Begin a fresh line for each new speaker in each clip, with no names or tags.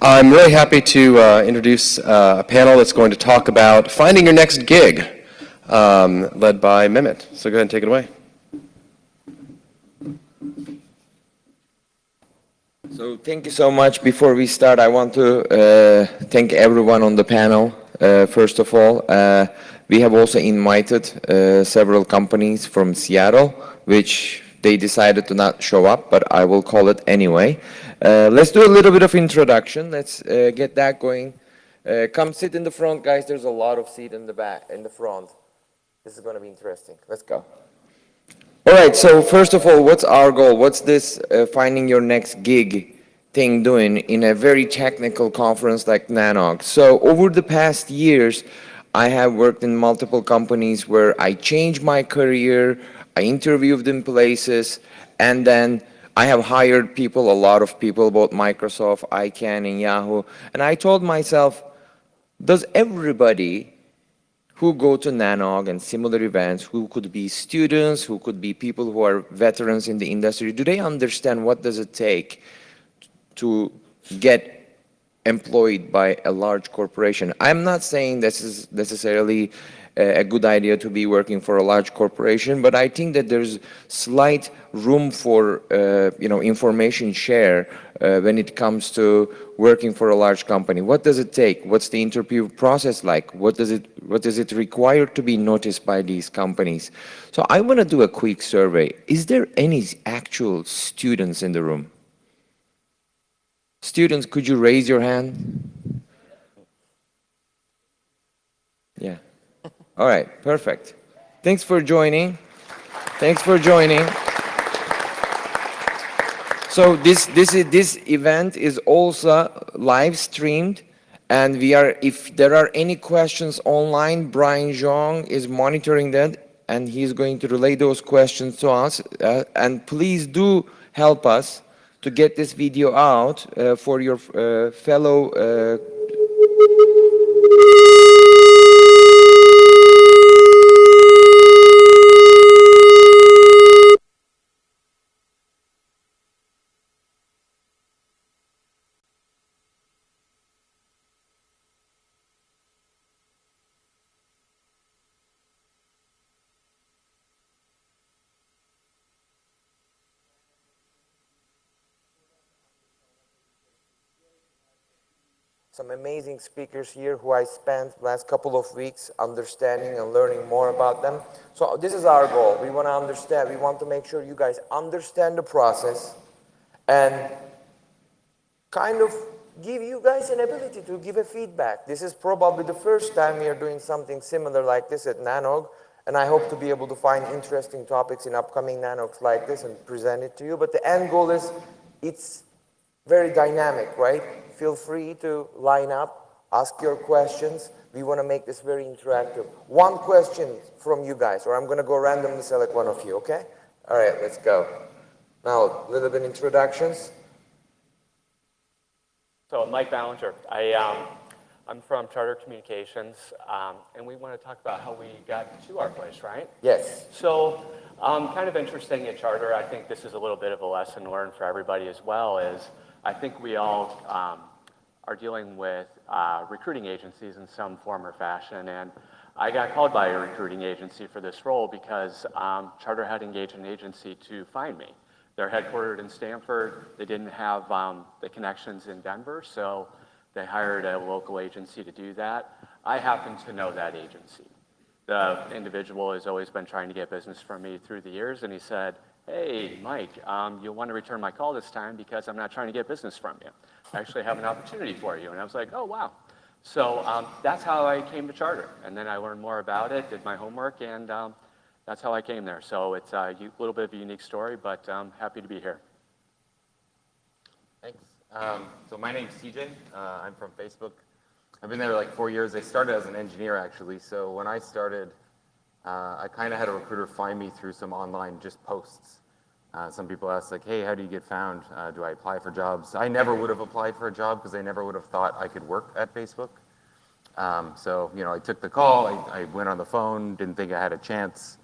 I'm really happy to introduce a panel that's going to talk about finding your next gig, led by Mehmet. So go ahead and take it away.
So thank you so much. Before we start, I want to thank everyone on the panel. First of all, we have also invited several companies from Seattle, which they decided to not show up, but I will call it anyway. Let's do a little bit of introduction. Let's get that going. Come sit in the front, guys. There's a lot of seat in the back, in the front. This is going to be interesting. Let's go. All right, so first of all, what's our goal? What's this finding your next gig thing doing in a very technical conference like NANOG? So over the past years, I have worked in multiple companies where I changed my career, I interviewed in places, and then I have hired people, a lot of people, both Microsoft, ICANN, and Yahoo, and I told myself, does everybody who go to NANOG and similar events, who could be students, who could be people who are veterans in the industry, do they understand what does it take to get employed by a large corporation? I'm not saying this is necessarily a good idea to be working for a large corporation, but I think that there's slight room for information share when it comes to working for a large company. What does it take? What's the interview process like? What does it require to be noticed by these companies? So I want to do a quick survey. Is there any actual students in the room? Students, could you raise your hand? Yeah. All right, perfect. Thanks for joining. Thanks for joining. So this event is also live streamed, and if there are any questions online, Brian Zhang is monitoring that, and he's going to relay those questions to us. And please do help us to get this video out for your fellow some amazing speakers here who I spent the last couple of weeks understanding and learning more about them. So this is our goal. We want to understand, we want to make sure you guys understand the process and kind of give you guys an ability to give a feedback. This is probably the first time we are doing something similar like this at NANOG, and I hope to be able to find interesting topics in upcoming NANOGs like this and present it to you. But the end goal is, it's very dynamic, right? Feel free to line up, ask your questions. We want to make this very interactive. One question from you guys, or I'm going to go randomly select one of you, okay? All right, let's go. Now, a little bit introductions.
So, Mike Ballinger. I'm from Charter Communications, and we want to talk about how we got to our place, right?
Yes.
So, kind of interesting at Charter, I think this is a little bit of a lesson learned for everybody as well, is I think we all are dealing with recruiting agencies in some form or fashion, and I got called by a recruiting agency for this role because Charter had engaged an agency to find me. They're headquartered in Stanford. They didn't have the connections in Denver, so they hired a local agency to do that. I happen to know that agency. The individual has always been trying to get business from me through the years, and he said, "Hey, Mike, you'll want to return my call this time because I'm not trying to get business from you. I actually have an opportunity for you." And I was like, "Oh, wow." So that's how I came to Charter. And then I learned more about it, did my homework, and that's how I came there. So it's a little bit of a unique story, but I'm happy to be here.
Thanks. So my name's CJ. I'm from Facebook. I've been there like 4 years. I started as an engineer, actually. So when I started, I kind of had a recruiter find me through some online just posts. Some people ask, like, "Hey, how do you get found? Do I apply for jobs?" I never would have applied for a job because I never would have thought I could work at Facebook. So, I took the call. I went on the phone, didn't think I had a chance.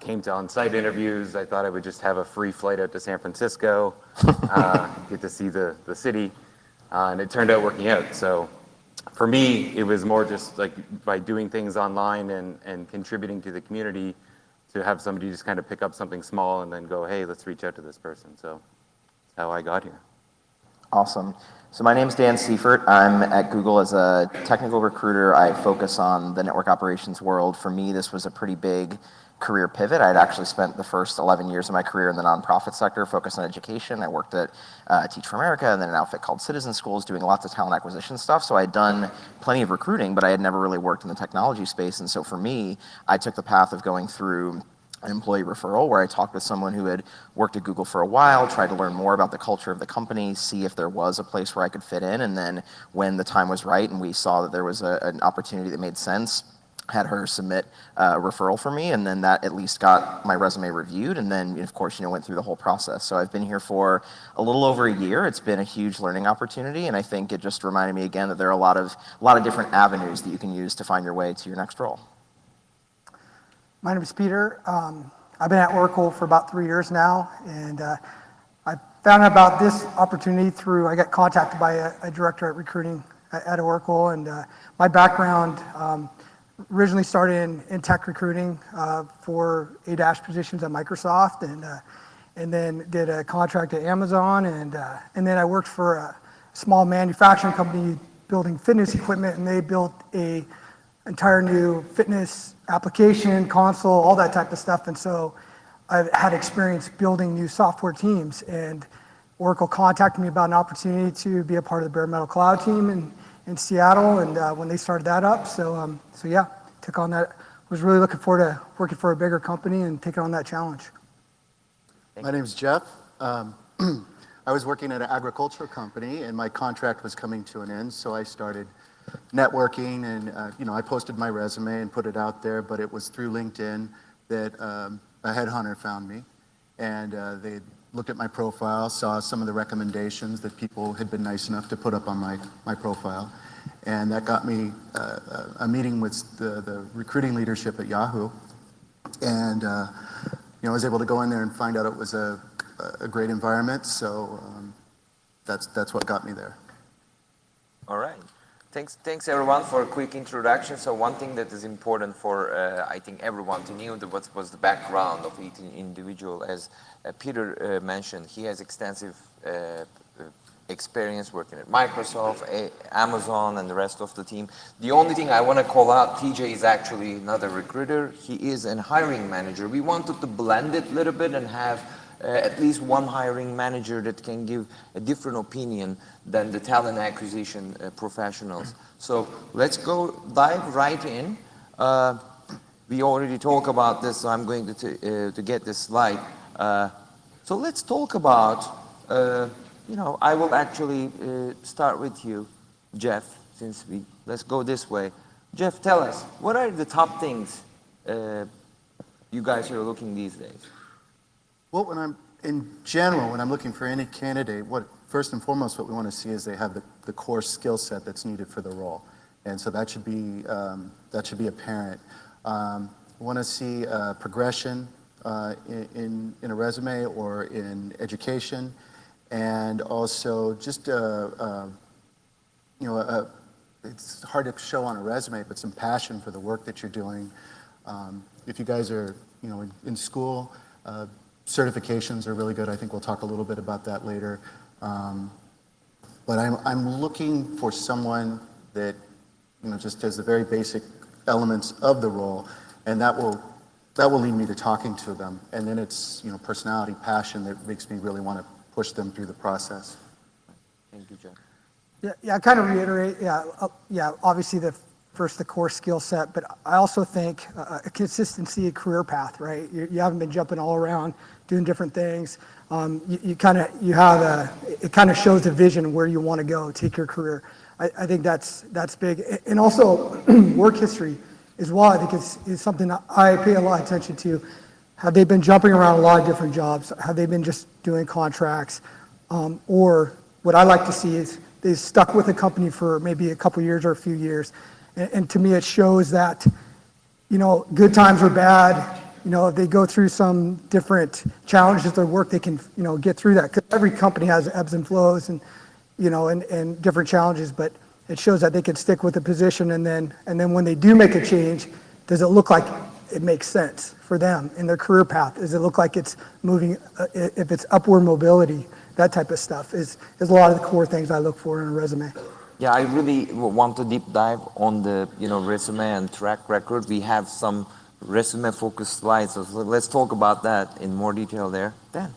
Came to on-site interviews. I thought I would just have a free flight out to San Francisco, get to see the city. and it turned out working out. So for me, it was more just like by doing things online and contributing to the community to have somebody just kind of pick up something small and then go, hey, let's reach out to this person. So that's how I got here.
Awesome. So my name's Dan Seifert. I'm at Google as a technical recruiter. I focus on the network operations world. For me, this was a pretty big career pivot. I'd actually spent the first 11 years of my career in the nonprofit sector, focused on education. I worked at Teach for America and then an outfit called Citizen Schools, doing lots of talent acquisition stuff. So I had done plenty of recruiting, but I had never really worked in the technology space. And so for me, I took the path of going through an employee referral where I talked with someone who had worked at Google for a while, tried to learn more about the culture of the company, see if there was a place where I could fit in. And then when the time was right and we saw that there was an opportunity that made sense, had her submit a referral for me, and then that at least got my resume reviewed, and then of course went through the whole process. So I've been here for a little over a year. It's been a huge learning opportunity, and I think it just reminded me again that there are a lot of different avenues that you can use to find your way to your next role.
My name is Peter. I've been at Oracle for about 3 years now, and I found out about this opportunity through, I got contacted by a director at recruiting at Oracle, and my background originally started in tech recruiting for ADAS positions at Microsoft, and then did a contract at Amazon, and then I worked for a small manufacturing company building fitness equipment, and they built a entire new fitness application, console, all that type of stuff. And so I've had experience building new software teams, and Oracle contacted me about an opportunity to be a part of the bare metal cloud team in Seattle, and when they started that up, so yeah, took on that. Was really looking forward to working for a bigger company and taking on that challenge.
My name is Jeff. I was working at an agricultural company, and my contract was coming to an end, so I started networking, and I posted my resume and put it out there, but it was through LinkedIn that a headhunter found me, and they looked at my profile, saw some of the recommendations that people had been nice enough to put up on my profile, and that got me a meeting with the recruiting leadership at Yahoo, and I was able to go in there and find out it was a great environment, so that's what got me there.
All right. Thanks everyone for a quick introduction. So one thing that is important for I think everyone to know what was the background of each individual. As Peter mentioned, he has extensive experience working at Microsoft, Amazon, and the rest of the team. The only thing I want to call out, TJ is actually not a recruiter. He is a hiring manager. We wanted to blend it a little bit and have at least one hiring manager that can give a different opinion than the talent acquisition professionals. So let's dive right in. We already talked about this, so I'm going to get this slide. So let's talk about, I will actually start with you, Jeff, let's go this way. Jeff, tell us, what are the top things you guys are looking these days?
Well, in general, when I'm looking for any candidate, first and foremost, what we want to see is they have the core skill set that's needed for the role, and so that should be apparent. We want to see progression in a resume or in education, and also just it's hard to show on a resume, but some passion for the work that you're doing. If you guys are in school. Certifications are really good. I think we'll talk a little bit about that later. But I'm looking for someone that just has the very basic elements of the role, and that will lead me to talking to them. And then it's personality, passion that makes me really want to push them through the process.
Thank you, Jeff.
Yeah, I kind of reiterate. Yeah, obviously the core skill set, but I also think a consistency, a career path, right? You haven't been jumping all around doing different things. It kind of shows the vision where you want to go, take your career. I think that's big. And also work history as well, I think is something that I pay a lot of attention to. Have they been jumping around a lot of different jobs? Have they been just doing contracts? Or what I like to see is they stuck with a company for maybe a couple years or a few years. And to me, it shows that, good times or bad, if they go through some different challenges at their work, they can, get through that. Because every company has ebbs and flows, and and different challenges, but it shows that they can stick with the position, and then when they do make a change, does it look like it makes sense for them in their career path? Does it look like it's moving, if it's upward mobility, that type of stuff is a lot of the core things I look for in a resume.
Yeah, I really want to deep dive on the resume and track record. We have some resume-focused slides, so let's talk about that in more detail there. Dan.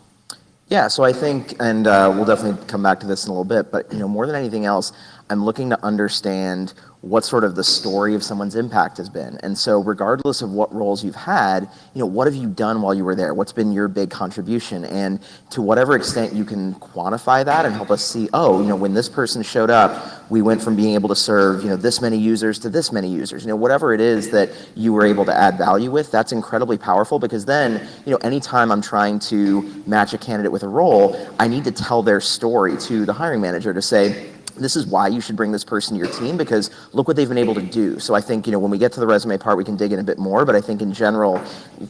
Yeah, so I think, and we'll definitely come back to this in a little bit, but more than anything else, I'm looking to understand what sort of the story of someone's impact has been. And so regardless of what roles you've had, what have you done while you were there? What's been your big contribution? And to whatever extent you can quantify that and help us see, when this person showed up, we went from being able to serve, this many users to this many users. Whatever it is that you were able to add value with, that's incredibly powerful, because then, anytime I'm trying to match a candidate with a role, I need to tell their story to the hiring manager to say, this is why you should bring this person to your team, because look what they've been able to do. So I think, when we get to the resume part, we can dig in a bit more, but I think in general,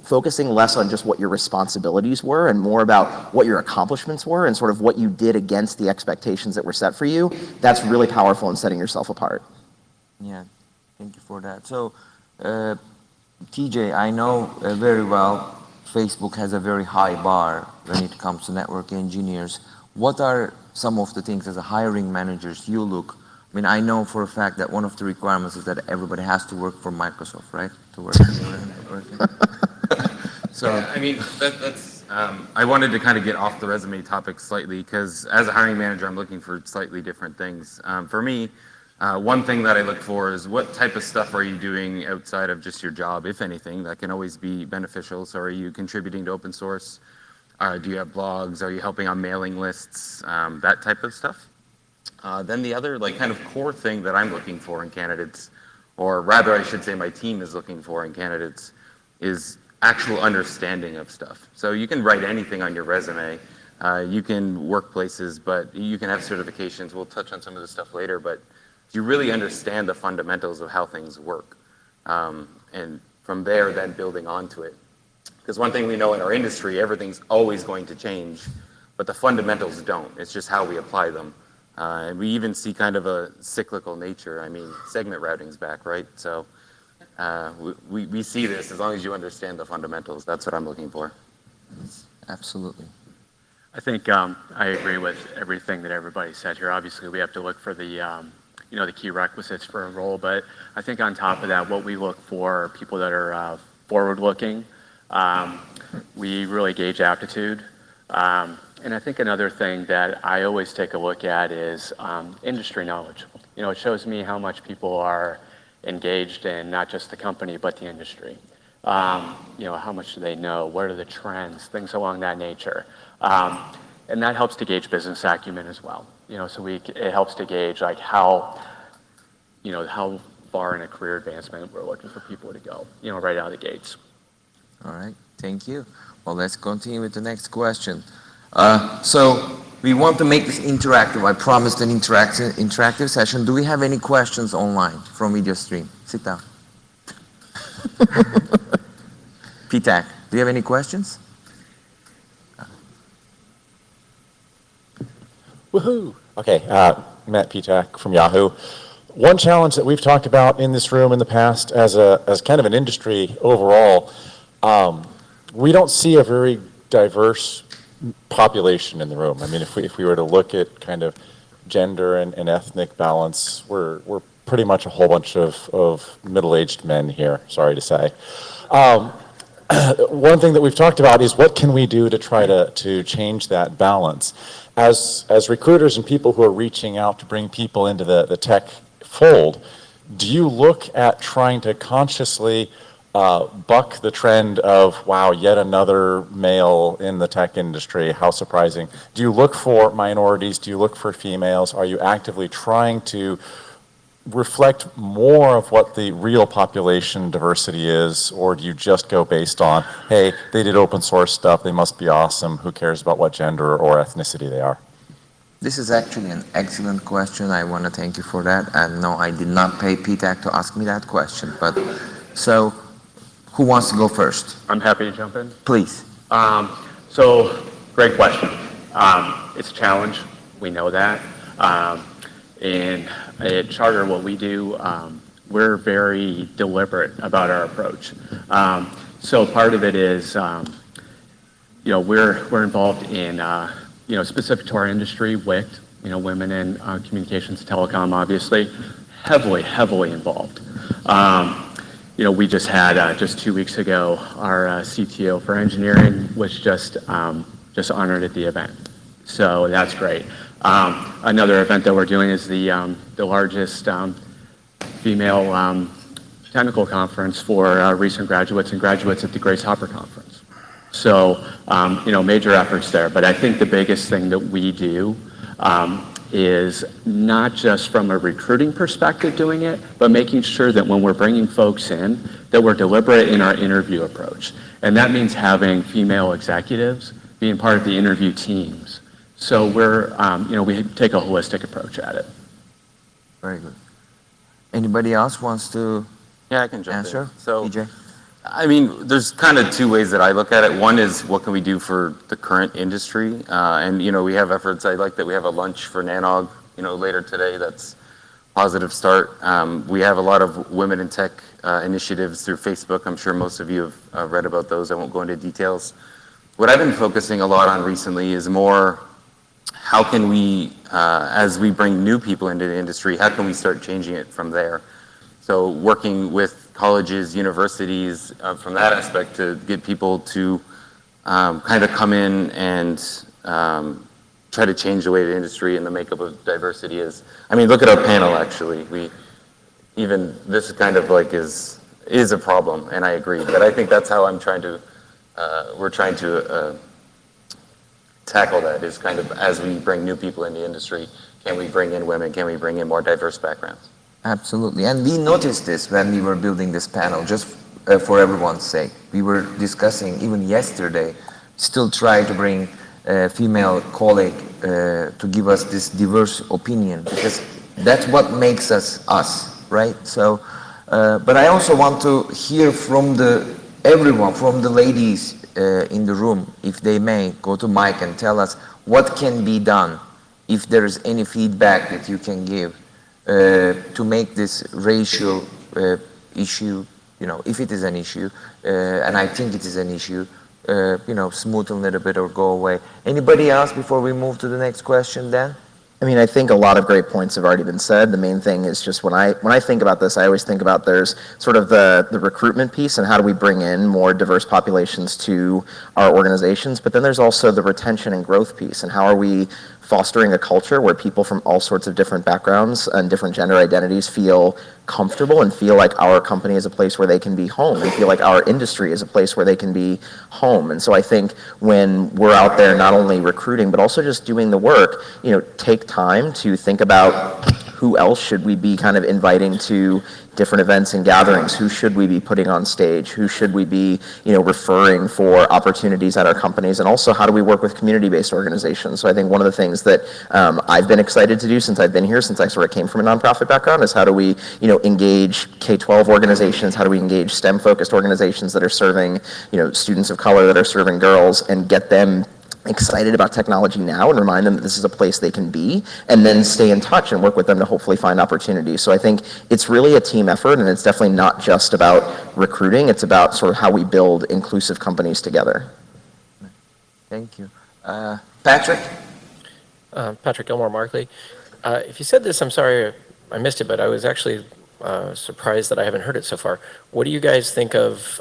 focusing less on just what your responsibilities were and more about what your accomplishments were and sort of what you did against the expectations that were set for you, that's really powerful in setting yourself apart.
Yeah, thank you for that. So, TJ, I know very well Facebook has a very high bar when it comes to network engineers. What are some of the things as a hiring managers you look? I mean, I know for a fact that one of the requirements is that everybody has to work for Microsoft, right? To work.
So, I mean, that's, I wanted to kind of get off the resume topic slightly, because as a hiring manager, I'm looking for slightly different things. For me, one thing that I look for is what type of stuff are you doing outside of just your job, if anything. That can always be beneficial. So are you contributing to open source? Do you have blogs? Are you helping on mailing lists? That type of stuff. Then the other kind of core thing that I'm looking for in candidates, or rather I should say my team is looking for in candidates, is actual understanding of stuff. So you can write anything on your resume. You can work places, but you can have certifications. We'll touch on some of this stuff later, but you really understand the fundamentals of how things work. And from there, then building onto it. Because one thing we know in our industry, everything's always going to change, but the fundamentals don't. It's just how we apply them. And we even see kind of a cyclical nature. I mean, segment routing's back, right? So we see this as long as you understand the fundamentals. That's what I'm looking for.
Absolutely.
I think I agree with everything that everybody said here. Obviously, we have to look for the the key requisites for a role, but I think on top of that, what we look for are people that are forward-looking. We really gauge aptitude. And I think another thing that I always take a look at is industry knowledge. It shows me how much people are engaged in not just the company, but the industry. How much do they know? What are the trends? Things along that nature. And that helps to gauge business acumen as well. So it helps to gauge how far in a career advancement we're looking for people to go, right out of the gates.
All right, thank you. Well, let's continue with the next question. So we want to make this interactive. I promised an interactive session. Do we have any questions online from video stream? Sit down. PTAC, do you have any questions?
Woohoo! Okay, Matt Pitak from Yahoo. One challenge that we've talked about in this room in the past as kind of an industry overall, we don't see a very diverse population in the room. I mean, if we were to look at kind of gender and ethnic balance, we're pretty much a whole bunch of middle-aged men here, sorry to say. One thing that we've talked about is what can we do to try to change that balance? As recruiters and people who are reaching out to bring people into the tech fold, do you look at trying to consciously buck the trend of, wow, yet another male in the tech industry, how surprising? Do you look for minorities? Do you look for females? Are you actively trying to reflect more of what the real population diversity is, or do you just go based on, hey, they did open source stuff, they must be awesome, who cares about what gender or ethnicity they are?
This is actually an excellent question. I want to thank you for that. And no, I did not pay PTAC to ask me that question. But so, who wants to go first?
I'm happy to jump in.
Please.
So, great question. It's a challenge. We know that. And at Charter, what we do, we're very deliberate about our approach. So part of it is, we're involved in, specific to our industry, WICT, women in communications, telecom, obviously, heavily involved. We just had, just 2 weeks ago, our CTO for engineering was just honored at the event. So that's great. Another event that we're doing is the largest female technical conference for recent graduates and graduates at the Grace Hopper Conference. So, major efforts there. But I think the biggest thing that we do is not just from a recruiting perspective doing it, but making sure that when we're bringing folks in, that we're deliberate in our interview approach. And that means having female executives being part of the interview teams. So we're, we take a holistic approach at it.
Very good. Anybody else wants to
Yeah, I can jump
answer?
in. So,
EJ?
I mean, there's kind of two ways that I look at it. One is what can we do for the current industry? And, we have efforts. I like that we have a lunch for NANOG, later today. That's a positive start. We have a lot of women in tech initiatives through Facebook. I'm sure most of you have read about those. I won't go into details. What I've been focusing a lot on recently is more how can we, as we bring new people into the industry, how can we start changing it from there? So working with colleges, universities, from that aspect to get people to kind of come in and try to change the way the industry and the makeup of diversity is. I mean, look at our panel, actually. This kind of like is a problem, and I agree. But I think that's how we're trying to tackle that, is kind of as we bring new people in the industry, can we bring in women? Can we bring in more diverse backgrounds?
Absolutely. And we noticed this when we were building this panel, just for everyone's sake. We were discussing, even yesterday, still try to bring a female colleague to give us this diverse opinion, because that's what makes us, right? So, but I also want to hear from everyone, from the ladies in the room, if they may, go to Mike and tell us what can be done, if there is any feedback that you can give to make this ratio issue, if it is an issue, and I think it is an issue, smooth a little bit or go away. Anybody else before we move to the next question, Dan?
I mean, I think a lot of great points have already been said. The main thing is just when I think about this, I always think about there's sort of the recruitment piece and how do we bring in more diverse populations to our organizations, but then there's also the retention and growth piece, and how are we fostering a culture where people from all sorts of different backgrounds and different gender identities feel comfortable and feel like our company is a place where they can be home and feel like our industry is a place where they can be home. And so I think when we're out there not only recruiting but also just doing the work, take time to think about who else should we be kind of inviting to different events and gatherings? Who should we be putting on stage? Who should we be, referring for opportunities at our companies? And also, how do we work with community-based organizations? So I think one of the things that I've been excited to do since I've been here, since I sort of came from a nonprofit background, is how do we, engage K-12 organizations? How do we engage STEM-focused organizations that are serving, students of color, that are serving girls, and get them excited about technology now and remind them that this is a place they can be, and then stay in touch and work with them to hopefully find opportunities. So I think it's really a team effort, and it's definitely not just about recruiting. It's about sort of how we build inclusive companies together.
Thank you. Patrick?
Patrick Gilmore Markley. If you said this, I'm sorry I missed it, but I was actually surprised that I haven't heard it so far. What do you guys think of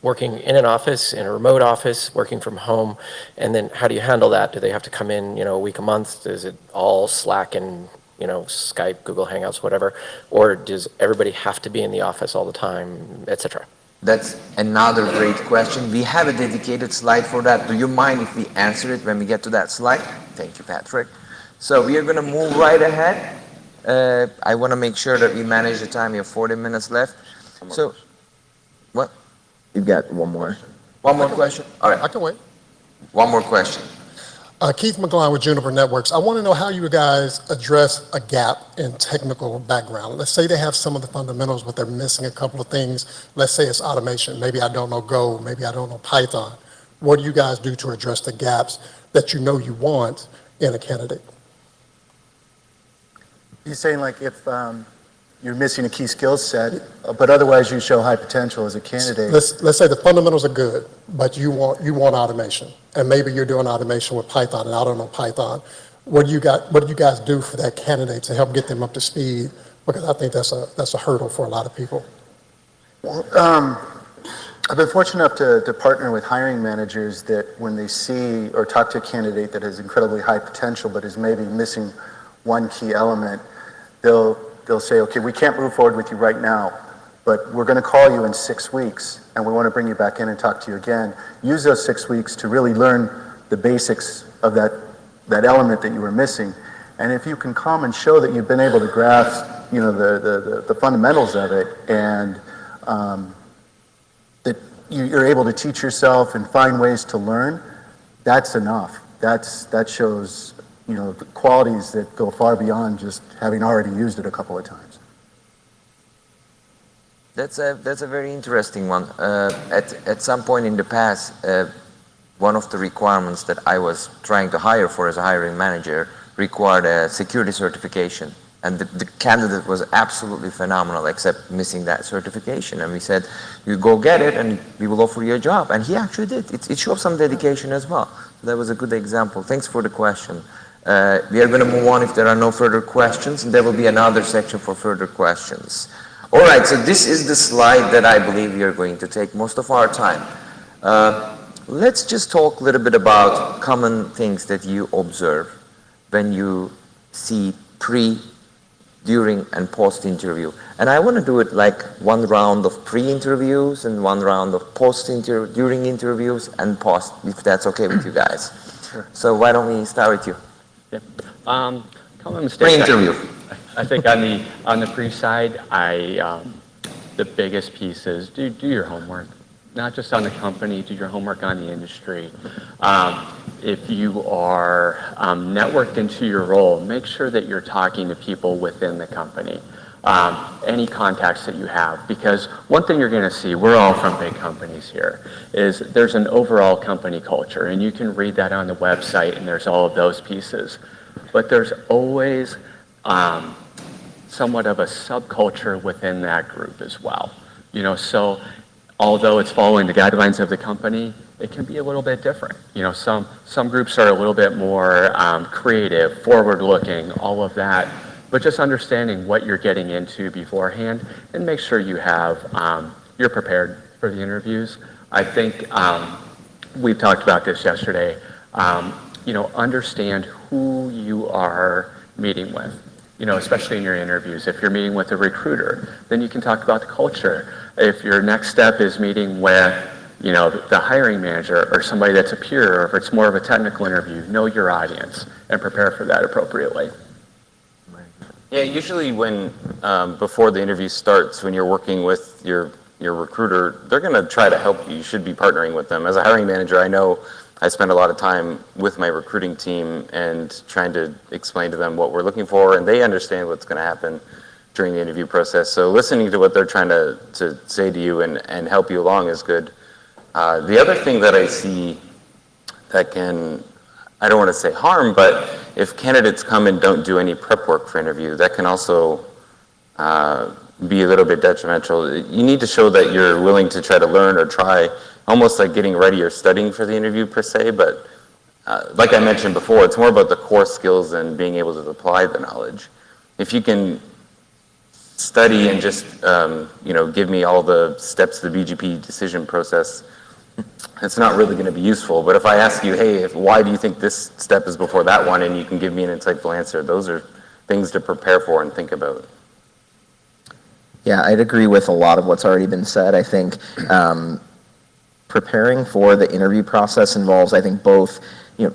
working in an office, in a remote office, working from home, and then how do you handle that? Do they have to come in, a week, a month? Is it all Slack and, Skype, Google Hangouts, whatever? Or does everybody have to be in the office all the time, et cetera?
That's another great question. We have a dedicated slide for that. Do you mind if we answer it when we get to that slide? Thank you, Patrick. So we are going to move right ahead. I want to make sure that we manage the time. We have 40 minutes left. So, what?
You've got one more.
One more question? All right.
I can wait.
One more question.
Keith McGlone with Juniper Networks. I want to know how you guys address a gap in technical background. Let's say they have some of the fundamentals, but they're missing a couple of things. Let's say it's automation. Maybe I don't know Go. Maybe I don't know Python. What do you guys do to address the gaps that you want in a candidate?
He's saying like if you're missing a key skill set, but otherwise you show high potential as a candidate.
Let's say the fundamentals are good, but you want automation, and maybe you're doing automation with Python, and I don't know Python. What do you guys do for that candidate to help get them up to speed? Because I think that's a hurdle for a lot of people.
Well, I've been fortunate enough to partner with hiring managers that when they see or talk to a candidate that has incredibly high potential but is maybe missing one key element, they'll say, okay, we can't move forward with you right now, but we're going to call you in 6 weeks and we want to bring you back in and talk to you again. Use those 6 weeks to really learn the basics of that element that you were missing. And if you can come and show that you've been able to grasp, the fundamentals of it, and that you're able to teach yourself and find ways to learn, that's enough. That shows, the qualities that go far beyond just having already used it a couple of times.
That's a very interesting one. At some point in the past, one of the requirements that I was trying to hire for as a hiring manager required a security certification. And the candidate was absolutely phenomenal, except missing that certification. And we said, you go get it and we will offer you a job. And he actually did. It shows some dedication as well. So that was a good example. Thanks for the question. We are going to move on if there are no further questions, and there will be another section for further questions. All right, so this is the slide that I believe we are going to take most of our time. Let's just talk a little bit about common things that you observe when you see pre, during, and post-interview. And I want to do it like one round of pre-interviews and one round of during interviews and post, if that's okay with you guys. Sure. So why don't we start with you?
Yep. Common mistakes.
Pre-interview.
I think on the pre-side, the biggest piece is do your homework. Not just on the company, do your homework on the industry. If you are networked into your role, make sure that you're talking to people within the company. Any contacts that you have, because one thing you're going to see, we're all from big companies here, is there's an overall company culture, and you can read that on the website, and there's all of those pieces. But there's always somewhat of a subculture within that group as well. So although it's following the guidelines of the company, it can be a little bit different. Some groups are a little bit more creative, forward-looking, all of that. But just understanding what you're getting into beforehand, and make sure you're prepared for the interviews. I think we talked about this yesterday. Understand who you are meeting with. Especially in your interviews. If you're meeting with a recruiter, then you can talk about the culture. If your next step is meeting with, the hiring manager or somebody that's a peer, or if it's more of a technical interview, know your audience and prepare for that appropriately.
Yeah, usually when, before the interview starts, when you're working with your recruiter, they're going to try to help you. You should be partnering with them. As a hiring manager, I know I spend a lot of time with my recruiting team and trying to explain to them what we're looking for, and they understand what's going to happen during the interview process. So listening to what they're trying to say to you and help you along is good. The other thing that I see that can, I don't want to say harm, but if candidates come and don't do any prep work for interview, that can also be a little bit detrimental. You need to show that you're willing to try to learn or try, almost like getting ready or studying for the interview per se, but like I mentioned before, it's more about the core skills and being able to apply the knowledge. If you can study and just give me all the steps of the BGP decision process, it's not really going to be useful. But if I ask you, hey, why do you think this step is before that one, and you can give me an insightful answer, those are things to prepare for and think about.
Yeah, I'd agree with a lot of what's already been said. I think preparing for the interview process involves, I think, both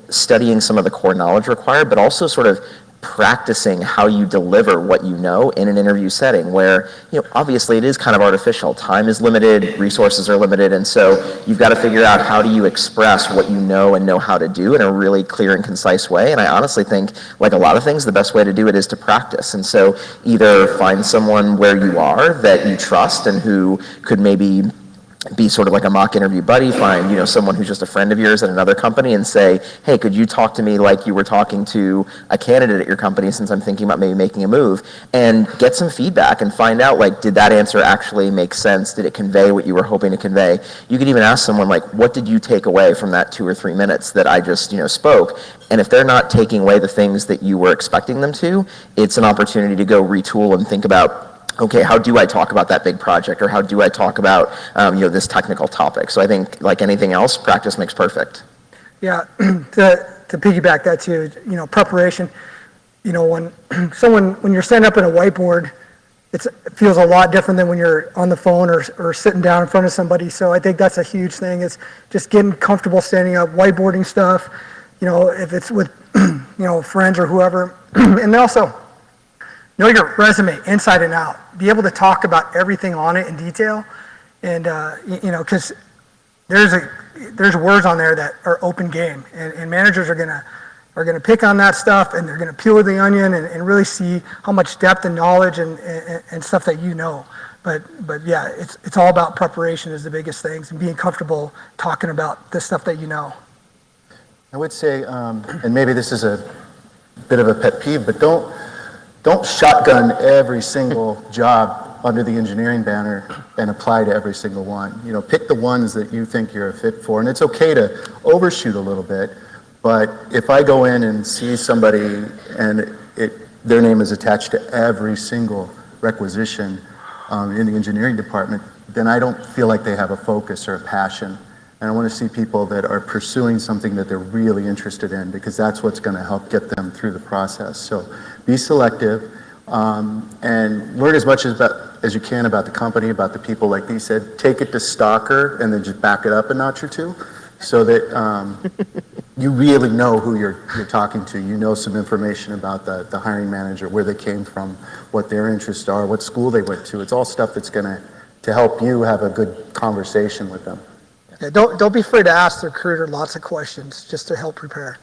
studying some of the core knowledge required, but also sort of practicing how you deliver what you know in an interview setting where, obviously it is kind of artificial. Time is limited, resources are limited, and so you've got to figure out how do you express what you know and know how to do in a really clear and concise way. And I honestly think, like a lot of things, the best way to do it is to practice. And so either find someone where you are that you trust and who could maybe be sort of like a mock interview buddy, find, someone who's just a friend of yours at another company and say, hey, could you talk to me like you were talking to a candidate at your company since I'm thinking about maybe making a move, and get some feedback and find out, like, did that answer actually make sense? Did it convey what you were hoping to convey? You could even ask someone, like, what did you take away from that 2 or 3 minutes that I just, spoke? And if they're not taking away the things that you were expecting them to, it's an opportunity to go retool and think about, okay, how do I talk about that big project, or how do I talk about this technical topic? So I think, like anything else, practice makes perfect.
Yeah, to piggyback that too, preparation. When you're standing up at a whiteboard, it feels a lot different than when you're on the phone or sitting down in front of somebody. So I think that's a huge thing. It's just getting comfortable standing up, whiteboarding stuff. If it's with friends or whoever, and then also know your resume inside and out. Be able to talk about everything on it in detail, and because there's words on there that are open game, and managers are gonna pick on that stuff, and they're gonna peel the onion and really see how much depth and knowledge and stuff that you know. But yeah, it's all about preparation is the biggest things, and being comfortable talking about the stuff that you know.
I would say, and maybe this is a bit of a pet peeve, but don't shotgun every single job under the engineering banner and apply to every single one. Pick the ones that you think you're a fit for, and it's okay to overshoot a little bit, but if I go in and see somebody and their name is attached to every single requisition in the engineering department, then I don't feel like they have a focus or a passion. And I want to see people that are pursuing something that they're really interested in, because that's what's going to help get them through the process. So be selective, and learn as much as you can about the company, about the people. Like Dee said, take it to Stalker and then just back it up a notch or two, so that you really know who you're talking to. You know some information about the hiring manager, where they came from, what their interests are, what school they went to. It's all stuff that's going to help you have a good conversation with them.
Yeah, don't be afraid to ask the recruiter lots of questions just to help prepare.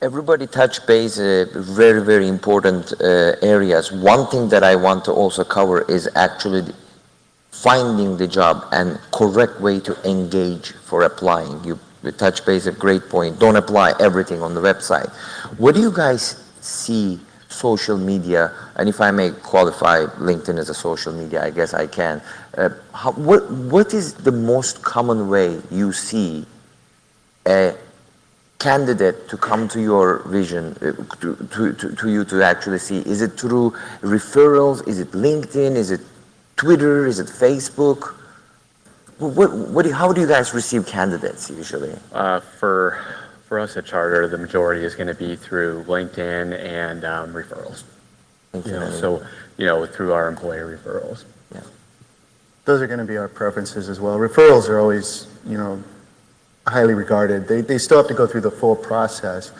Everybody touch base very, very important areas. One thing that I want to also cover is actually finding the job and correct way to engage for applying. You touch base a great point. Don't apply everything on the website. What do you guys see social media, and if I may qualify LinkedIn as a social media, I guess I can. What is the most common way you see a candidate to come to your vision, to you to actually see? Is it through referrals? Is it LinkedIn? Is it Twitter? Is it Facebook? How do you guys receive candidates usually?
For us at Charter, the majority is going to be through LinkedIn and referrals. Through our employee referrals.
Yeah.
Those are going to be our preferences as well. Referrals are always, highly regarded. They still have to go through the full process,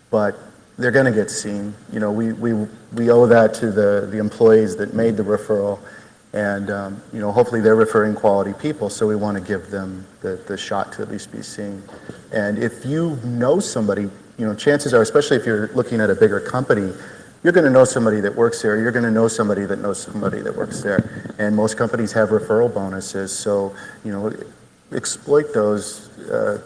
but they're going to get seen. We owe that to the employees that made the referral, and hopefully they're referring quality people, so we want to give them the shot to at least be seen. And if you know somebody, chances are, especially if you're looking at a bigger company, you're going to know somebody that works there. You're going to know somebody that knows somebody that works there. And most companies have referral bonuses, so exploit those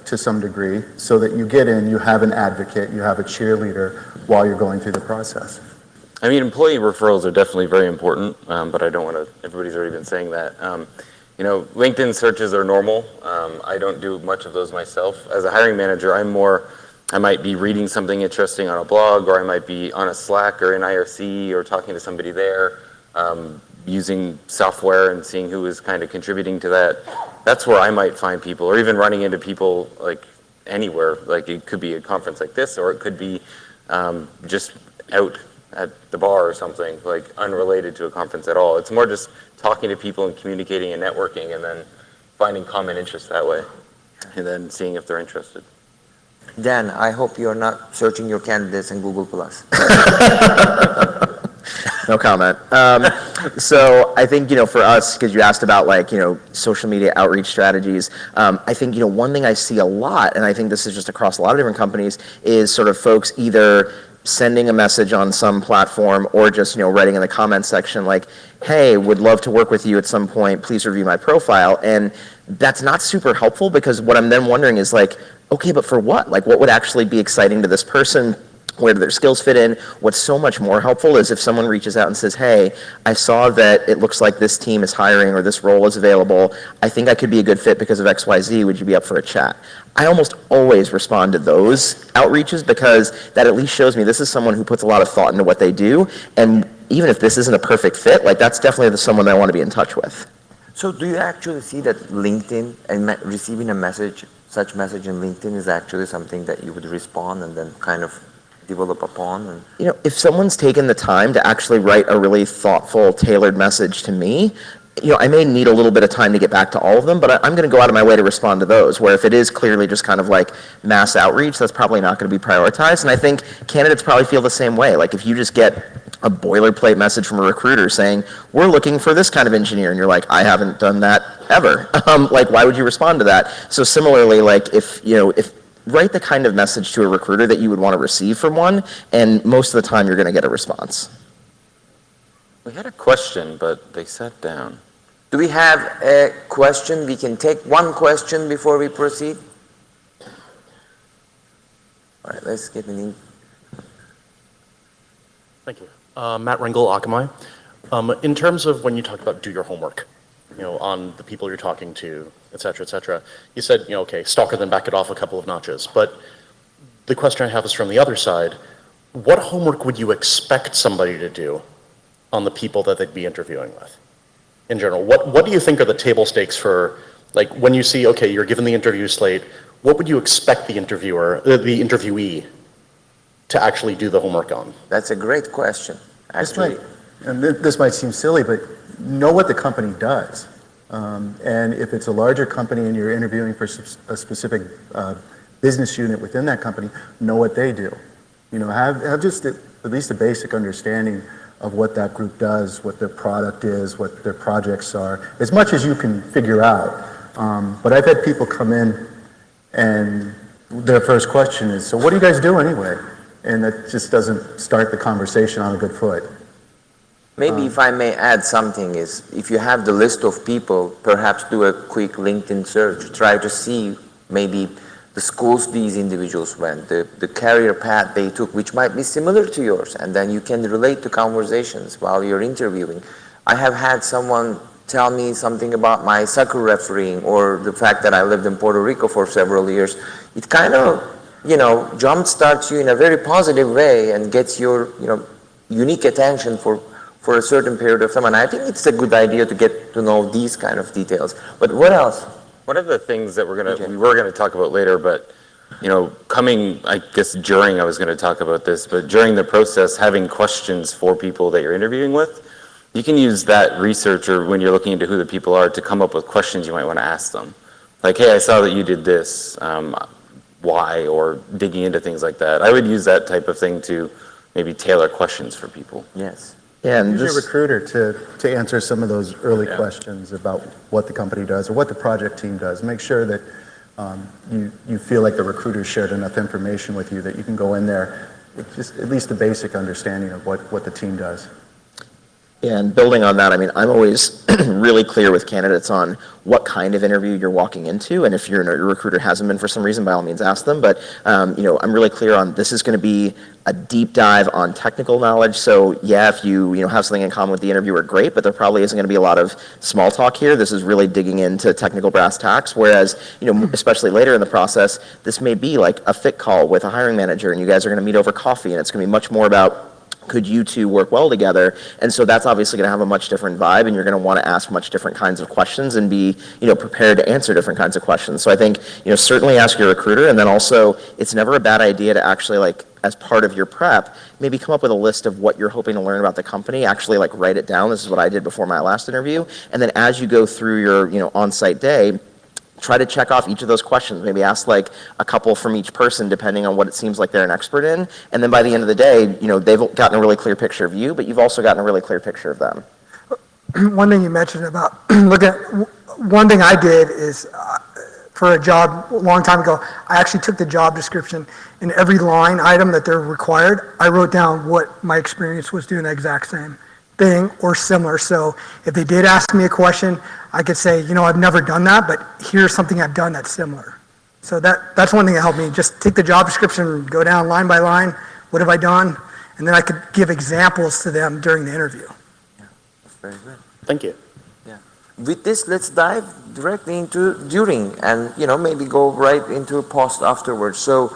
to some degree, so that you get in, you have an advocate, you have a cheerleader while you're going through the process.
I mean, employee referrals are definitely very important, but I don't want to, everybody's already been saying that. LinkedIn searches are normal. I don't do much of those myself. As a hiring manager, I might be reading something interesting on a blog, or I might be on a Slack or an IRC or talking to somebody there, using software and seeing who is kind of contributing to that. That's where I might find people, or even running into people like anywhere. Like it could be a conference like this, or it could be just out at the bar or something, like unrelated to a conference at all. It's more just talking to people and communicating and networking, and then finding common interests that way, and then seeing if they're interested.
Dan, I hope you're not searching your candidates in Google+.
No comment. So I think, for us, because you asked about social media outreach strategies, I think, one thing I see a lot, and I think this is just across a lot of different companies, is sort of folks either sending a message on some platform or just, writing in the comments section like, hey, would love to work with you at some point, please review my profile. And that's not super helpful because what I'm then wondering is like, okay, but for what? Like what would actually be exciting to this person? Where do their skills fit in? What's so much more helpful is if someone reaches out and says, hey, I saw that it looks like this team is hiring or this role is available. I think I could be a good fit because of XYZ. Would you be up for a chat? I almost always respond to those outreaches because that at least shows me this is someone who puts a lot of thought into what they do. And even if this isn't a perfect fit, like that's definitely someone that I want to be in touch with.
So do you actually see that LinkedIn and receiving a message, such message in LinkedIn is actually something that you would respond and then kind of develop upon? And
if someone's taken the time to actually write a really thoughtful, tailored message to me, I may need a little bit of time to get back to all of them, but I'm going to go out of my way to respond to those, where if it is clearly just kind of like mass outreach, that's probably not going to be prioritized. And I think candidates probably feel the same way. Like if you just get a boilerplate message from a recruiter saying, we're looking for this kind of engineer, and you're like, I haven't done that ever. Like, why would you respond to that? So similarly, like if write the kind of message to a recruiter that you would want to receive from one, and most of the time you're going to get a response.
We had a question, but they sat down.
do we have a question? We can take one question before we proceed. All right, let's get an in.
Thank you. Matt Ringel, Akamai. In terms of when you talk about do your homework, on the people you're talking to, et cetera, you said, okay, stalker them, back it off a couple of notches. But the question I have is from the other side. What homework would you expect somebody to do on the people that they'd be interviewing with? In general, what do you think are the table stakes for, like, when you see, okay, you're given the interview slate, what would you expect the interviewee to actually do the homework on?
That's a great question. Actually,
This might seem silly, but know what the company does. And if it's a larger company and you're interviewing for a specific business unit within that company, know what they do. Have just at least a basic understanding of what that group does, what their product is, what their projects are, as much as you can figure out. But I've had people come in and their first question is, so what do you guys do anyway? And that just doesn't start the conversation on a good foot.
maybe if I may add something is, if you have the list of people, perhaps do a quick LinkedIn search. Try to see maybe the schools these individuals went, the career path they took, which might be similar to yours, and then you can relate to conversations while you're interviewing. I have had someone tell me something about my soccer refereeing or the fact that I lived in Puerto Rico for several years. It kind of, jumpstarts you in a very positive way and gets your, unique attention for a certain period of time. And I think it's a good idea to get to know these kind of details. But what else?
One of the things that we were gonna talk about later, but coming, I guess during, I was gonna talk about this, but during the process, having questions for people that you're interviewing with, you can use that research or when you're looking into who the people are to come up with questions you might want to ask them. Like, hey, I saw that you did this, why, or digging into things like that. I would use that type of thing to maybe tailor questions for people.
Yes.
Yeah, and
Use your
this,
recruiter to answer some of those early questions about what the company does or what the project team does. Make sure that you feel like the recruiter shared enough information with you that you can go in there with just at least a basic understanding of what the team does.
yeah, and building on that, I mean, I'm always really clear with candidates on what kind of interview you're walking into, and if your recruiter hasn't been for some reason, by all means ask them, but I'm really clear on this is going to be a deep dive on technical knowledge, so yeah, if you have something in common with the interviewer, great, but there probably isn't going to be a lot of small talk here. This is really digging into technical brass tacks, whereas, especially later in the process, this may be like a fit call with a hiring manager, and you guys are going to meet over coffee, and it's going to be much more about could you two work well together? And so that's obviously going to have a much different vibe, and you're going to want to ask much different kinds of questions and be, prepared to answer different kinds of questions. So I think, certainly ask your recruiter, and then also it's never a bad idea to actually, like, as part of your prep, maybe come up with a list of what you're hoping to learn about the company, actually like write it down. This is what I did before my last interview. And then as you go through your, on-site day, try to check off each of those questions. Maybe ask like a couple from each person, depending on what it seems like they're an expert in. And then by the end of the day, they've gotten a really clear picture of you, but you've also gotten a really clear picture of them.
One thing you mentioned about looking at, one thing I did is for a job a long time ago, I actually took the job description, and every line item that they're required, I wrote down what my experience was doing the exact same thing or similar. So if they did ask me a question, I could say, I've never done that, but here's something I've done that's similar. So that's one thing that helped me. Just take the job description, go down line by line, what have I done? And then I could give examples to them during the interview.
Yeah, that's very good.
Thank you.
Yeah. With this, let's dive directly into during and, maybe go right into post afterwards. So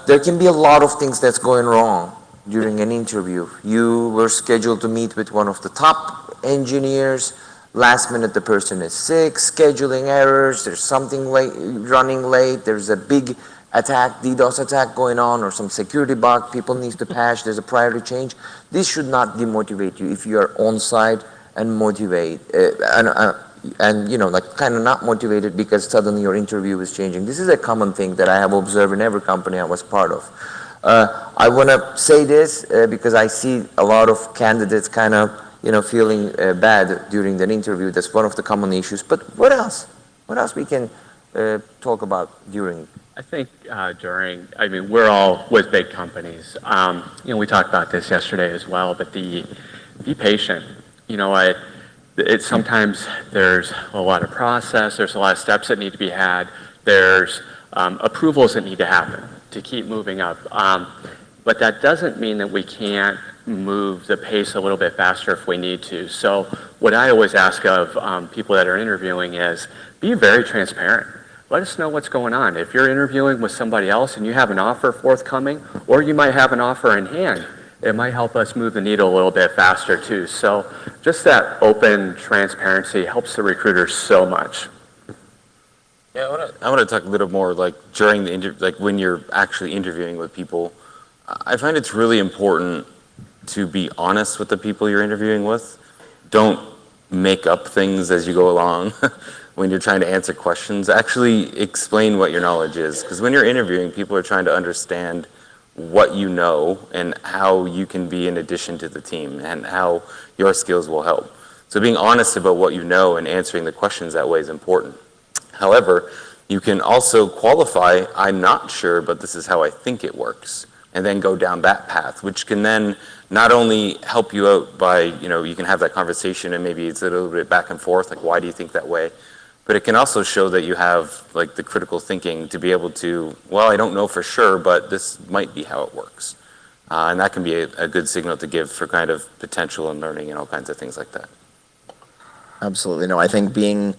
there can be a lot of things that's going wrong during an interview. You were scheduled to meet with one of the top engineers. Last minute, the person is sick, scheduling errors, there's something late, running late, there's a big attack, DDoS attack going on, or some security bug people need to patch, there's a priority change. This should not demotivate you if you are on site and motivate, kind of not motivated because suddenly your interview is changing. This is a common thing that I have observed in every company I was part of. I want to say this because I see a lot of candidates kind of feeling bad during the interview. That's one of the common issues. But what else? What else we can talk about during?
I think we're all with big companies. We talked about this yesterday as well, but be patient. It's sometimes there's a lot of process, there's a lot of steps that need to be had, there's approvals that need to happen to keep moving up. But that doesn't mean that we can't move the pace a little bit faster if we need to. So what I always ask of people that are interviewing is be very transparent. Let us know what's going on. If you're interviewing with somebody else and you have an offer forthcoming, or you might have an offer in hand, it might help us move the needle a little bit faster too. So just that open transparency helps the recruiters so much.
Yeah, I want to talk a little more like during the interview, like when you're actually interviewing with people. I find it's really important to be honest with the people you're interviewing with. Don't make up things as you go along when you're trying to answer questions. Actually explain what your knowledge is, because when you're interviewing, people are trying to understand what you know and how you can be an addition to the team and how your skills will help. So being honest about what you know and answering the questions that way is important. However, you can also qualify, I'm not sure, but this is how I think it works, and then go down that path, which can then not only help you out by, you can have that conversation and maybe it's a little bit back and forth, like why do you think that way? But it can also show that you have like the critical thinking to be able to, well, I don't know for sure, but this might be how it works. And that can be a good signal to give for kind of potential and learning and all kinds of things like that.
Absolutely. No, I think being,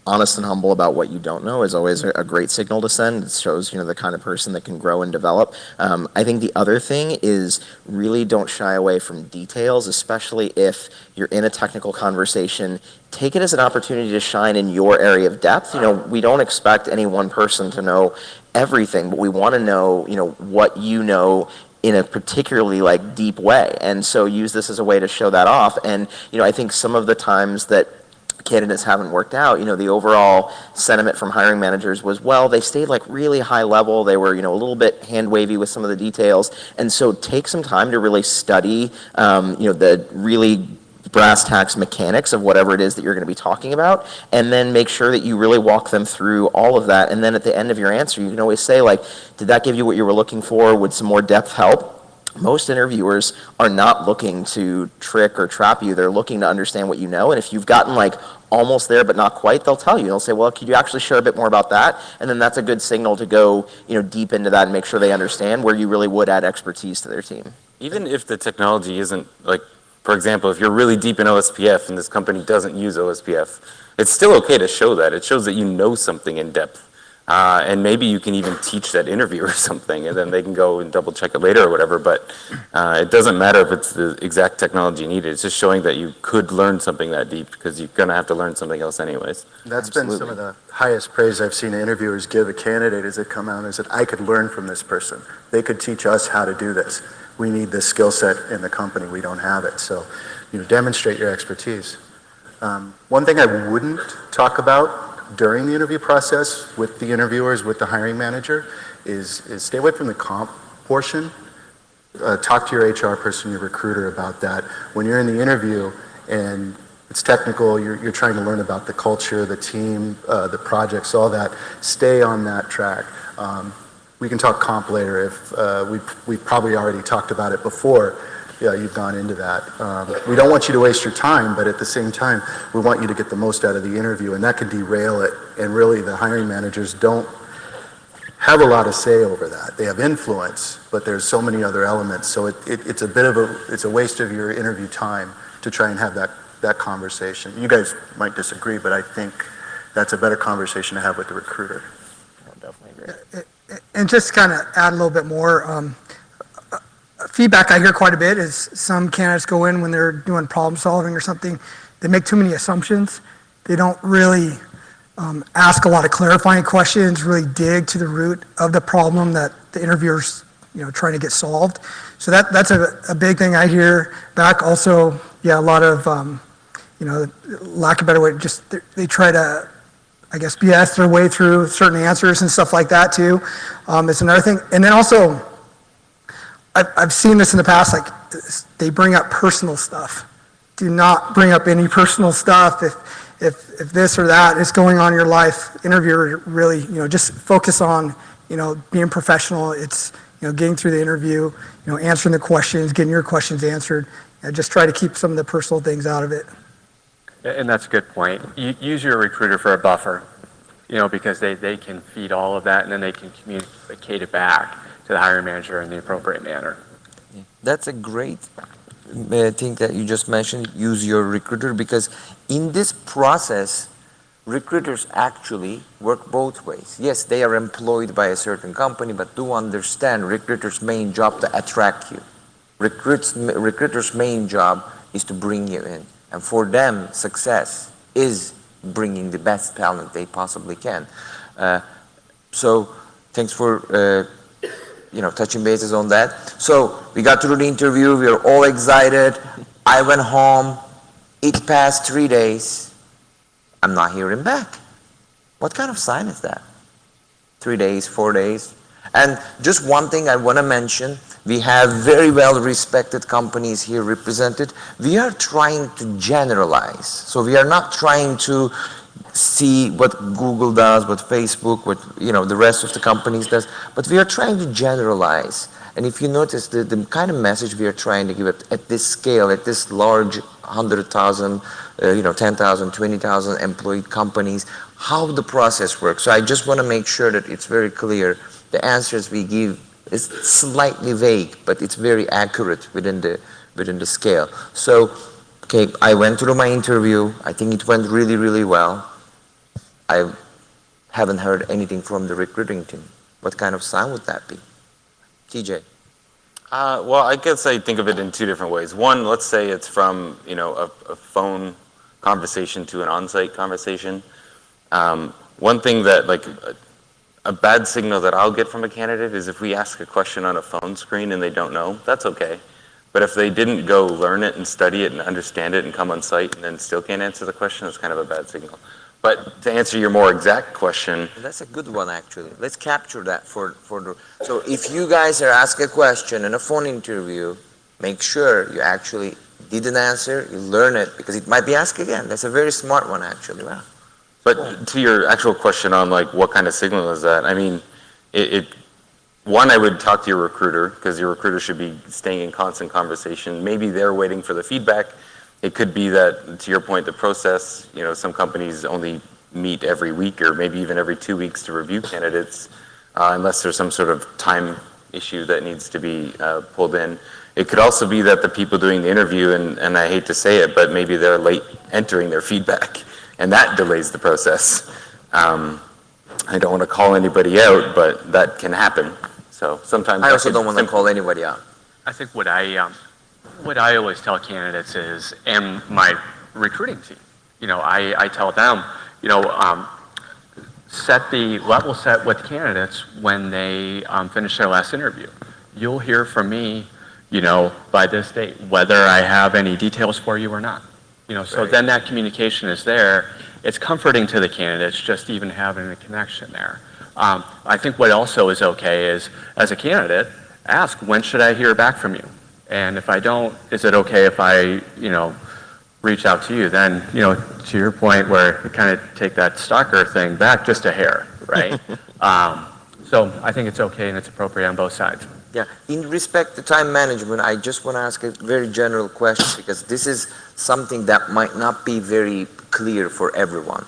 honest and humble about what you don't know is always a great signal to send. It shows, the kind of person that can grow and develop. I think the other thing is really don't shy away from details, especially if you're in a technical conversation. Take it as an opportunity to shine in your area of depth. We don't expect any one person to know everything, but we want to know, what you know in a particularly deep way. And so use this as a way to show that off. And, I think some of the times that candidates haven't worked out, the overall sentiment from hiring managers was, well, they stayed really high level. They were, a little bit hand wavy with some of the details. And so take some time to really study, the really brass tacks mechanics of whatever it is that you're going to be talking about, and then make sure that you really walk them through all of that. And then at the end of your answer, you can always say, did that give you what you were looking for? Would some more depth help? Most interviewers are not looking to trick or trap you. They're looking to understand what you know. And if you've gotten almost there but not quite, they'll tell you. They'll say, well, could you actually share a bit more about that? And then that's a good signal to go, deep into that and make sure they understand where you really would add expertise to their team.
Even if the technology isn't for example, if you're really deep in OSPF and this company doesn't use OSPF, it's still okay to show that. It shows that you know something in depth. And maybe you can even teach that interviewer something, and then they can go and double check it later or whatever. But it doesn't matter if it's the exact technology needed. It's just showing that you could learn something that deep, because you're going to have to learn something else anyways.
That's been some of the highest praise I've seen interviewers give a candidate as they come out and said, I could learn from this person. They could teach us how to do this. We need this skill set in the company. We don't have it. So, demonstrate your expertise. One thing I wouldn't talk about during the interview process with the interviewers, with the hiring manager, is stay away from the comp portion. Talk to your HR person, your recruiter about that. When you're in the interview and it's technical, you're trying to learn about the culture, the team, the projects, all that. Stay on that track. We can talk comp later if we've probably already talked about it before. Yeah, you've gone into that. We don't want you to waste your time, but at the same time, we want you to get the most out of the interview, and that can derail it. And really, the hiring managers don't have a lot of say over that. They have influence, but there's so many other elements. So it's a bit of it's a waste of your interview time to try and have that conversation. You guys might disagree, but I think that's a better conversation to have with the recruiter.
I definitely agree.
And just kind of add a little bit more, feedback I hear quite a bit is some candidates go in when they're doing problem solving or something, they make too many assumptions. They don't really ask a lot of clarifying questions, really dig to the root of the problem that the interviewer's trying to get solved. So that's a big thing I hear back. Also, yeah, a lot of lack of a better way, just they try to, I guess, BS their way through certain answers and stuff like that too. It's another thing. And then also, I've seen this in the past, like they bring up personal stuff. Do not bring up any personal stuff. If this or that is going on in your life, interviewer really, just focus on, being professional. It's, getting through the interview, answering the questions, getting your questions answered. And just try to keep some of the personal things out of it.
And that's a good point. Use your recruiter for a buffer, because they can feed all of that and then they can communicate it back to the hiring manager in the appropriate manner.
That's a great thing that you just mentioned, use your recruiter, because in this process, recruiters actually work both ways. Yes, they are employed by a certain company, but do understand recruiters' main job to attract you. Recruiters' main job is to bring you in. And for them, success is bringing the best talent they possibly can. So thanks for touching bases on that. So we got through the interview. We were all excited. I went home. It passed 3 days. I'm not hearing back. What kind of sign is that? 3 days, 4 days? And just one thing I want to mention, we have very well respected companies here represented. We are trying to generalize. So we are not trying to see what Google does, what Facebook, what the rest of the companies does, but we are trying to generalize. And if you notice the kind of message we are trying to give at this scale, at this large 100,000, 10,000, 20,000 employee companies, how the process works. So I just want to make sure that it's very clear. The answers we give is slightly vague, but it's very accurate within the scale. So, okay, I went through my interview. I think it went really, really well. I haven't heard anything from the recruiting team. What kind of sign would that be? TJ.
Well, I guess I think of it in two different ways. One, let's say it's from a phone conversation to an on-site conversation. One thing that a bad signal that I'll get from a candidate is if we ask a question on a phone screen and they don't know, that's okay. But if they didn't go learn it and study it and understand it and come on site and then still can't answer the question, that's kind of a bad signal. But to answer your more exact question.
That's a good one, actually. Let's capture that so if you guys are asked a question in a phone interview, make sure you actually didn't answer, you learn it, because it might be asked again. That's a very smart one, actually. Wow.
But to your actual question on what kind of signal is that, I mean, one, I would talk to your recruiter, because your recruiter should be staying in constant conversation. Maybe they're waiting for the feedback. It could be that, to your point, the process, some companies only meet every week or maybe even every 2 weeks to review candidates, unless there's some sort of time issue that needs to be pulled in. It could also be that the people doing the interview, and I hate to say it, but maybe they're late entering their feedback, and that delays the process. I don't want to call anybody out, but that can happen. So sometimes
I also don't want to call anybody out.
I think what I always tell candidates is, and my recruiting team, I tell them, set the level set with candidates when they finish their last interview. You'll hear from me, by this date, whether I have any details for you or not. So
Right.
then that communication is there. It's comforting to the candidates just even having a connection there. I think what also is okay is, as a candidate, ask, when should I hear back from you? And if I don't, is it okay if I, reach out to you, then, to your point where you kind of take that stalker thing back just a hair, right? So I think it's okay and it's appropriate on both sides.
Yeah, in respect to time management, I just want to ask a very general question because this is something that might not be very clear for everyone.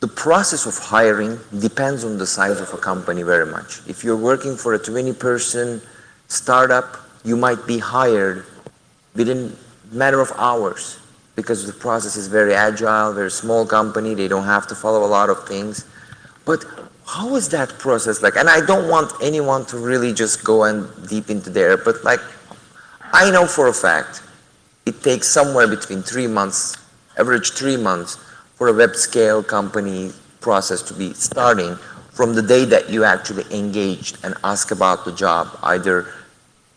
The process of hiring depends on the size of a company very much. If you're working for a 20-person startup, you might be hired within a matter of hours because the process is very agile, very small company, they don't have to follow a lot of things. But how is that process like? And I don't want anyone to really just go and deep into there, but like, I know for a fact, it takes somewhere between 3 months, average 3 months, for a web scale company process to be starting from the day that you actually engaged and ask about the job, either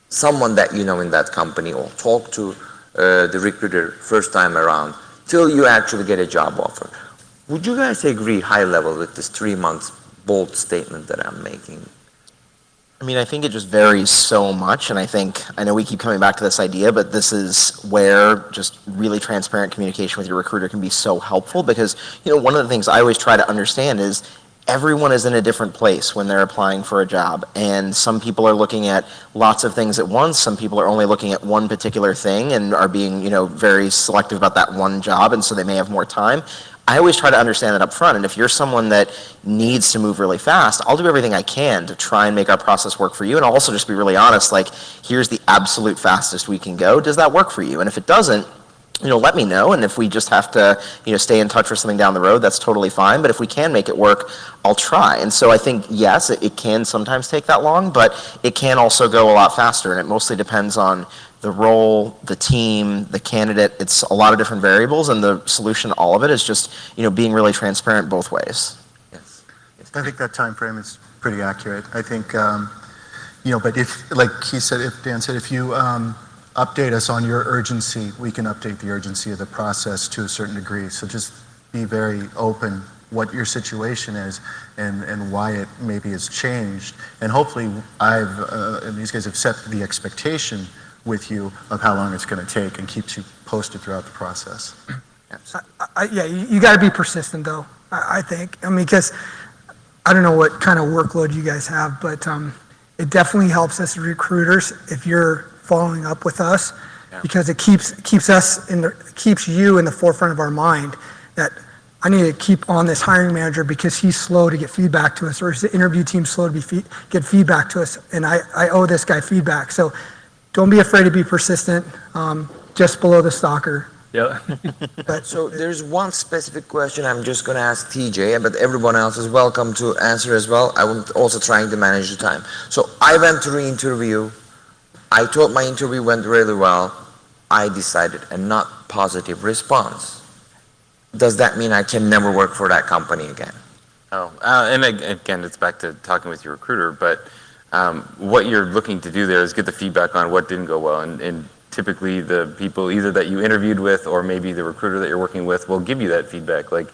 someone that you know in that company or talk to the recruiter first time around, till you actually get a job offer. Would you guys agree high level with this 3 months bold statement that I'm making?
I mean, I think it just varies so much, and I know we keep coming back to this idea, but this is where just really transparent communication with your recruiter can be so helpful because, one of the things I always try to understand is everyone is in a different place when they're applying for a job, and some people are looking at lots of things at once, some people are only looking at one particular thing and are being, very selective about that one job, and so they may have more time. I always try to understand that up front, and if you're someone that needs to move really fast, I'll do everything I can to try and make our process work for you, and I'll also just be really honest, like, here's the absolute fastest we can go. Does that work for you? And if it doesn't, let me know, and if we just have to, stay in touch for something down the road, that's totally fine, but if we can make it work, I'll try. And so I think, yes, it can sometimes take that long, but it can also go a lot faster, and it mostly depends on the role, the team, the candidate. It's a lot of different variables, and the solution to all of it is just, being really transparent both ways.
Yes.
I think that time frame is pretty accurate. I think, but if, like he said, if Dan said, if you update us on your urgency, we can update the urgency of the process to a certain degree. So just be very open what your situation is and why it maybe has changed. And hopefully and these guys have set the expectation with you of how long it's going to take and keeps you posted throughout the process.
Yeah, you got to be persistent though, I think. I mean, because I don't know what kind of workload you guys have, but it definitely helps us recruiters if you're following up with us, because it keeps us keeps you in the forefront of our mind that I need to keep on this hiring manager because he's slow to get feedback to us, or is the interview team slow to get feedback to us, and I owe this guy feedback. So don't be afraid to be persistent, just below the stalker.
Yeah.
So there's one specific question I'm just going to ask TJ, but everyone else is welcome to answer as well. I'm also trying to manage the time. So I went through an interview. I thought my interview went really well. I decided a not positive response. Does that mean I can never work for that company again?
Oh, and again, it's back to talking with your recruiter, but what you're looking to do there is get the feedback on what didn't go well, and typically the people either that you interviewed with or maybe the recruiter that you're working with will give you that feedback, like,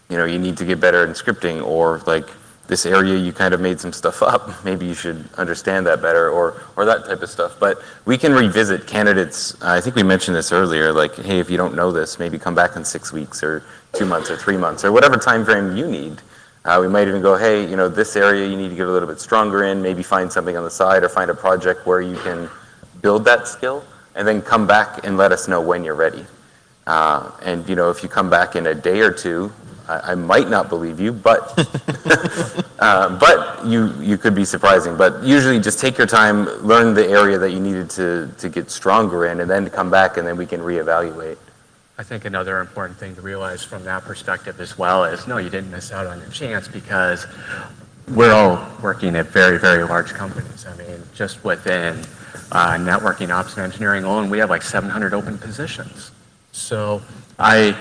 you need to get better in scripting, or like, this area you kind of made some stuff up, maybe you should understand that better, or that type of stuff. But we can revisit candidates. I think we mentioned this earlier, like, hey, if you don't know this, maybe come back in 6 weeks or 2 months or 3 months or whatever time frame you need. We might even go, hey, this area you need to get a little bit stronger in, maybe find something on the side or find a project where you can build that skill, and then come back and let us know when you're ready. And if you come back in a day or two, I might not believe you, but but you could be surprising. But usually just take your time, learn the area that you needed to get stronger in, and then come back, and then we can reevaluate.
I think another important thing to realize from that perspective as well is, no, you didn't miss out on your chance, because we're all working at very, very large companies. I mean, just within networking, ops, and engineering alone, we have like 700 open positions. So I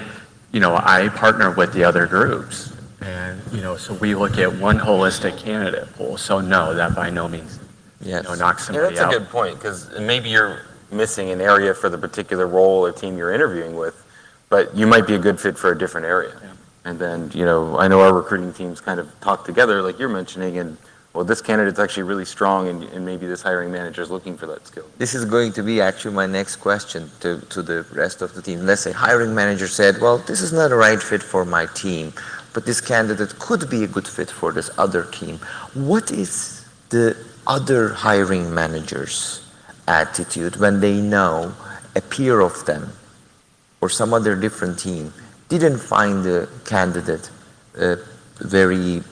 partner with the other groups, and so we look at one holistic candidate pool. So no, that by no means knocks somebody out.
That's a good point, because maybe you're missing an area for the particular role or team you're interviewing with, but you might be a good fit for a different area. Yeah. And then, I know our recruiting teams kind of talk together, like you're mentioning, and well, this candidate's actually really strong and maybe this hiring manager is looking for that skill?
This is going to be actually my next question to the rest of the team. Let's say hiring manager said, well, this is not a right fit for my team, but this candidate could be a good fit for this other team. What is the other hiring manager's attitude when they know a peer of them or some other different team didn't find the candidate very,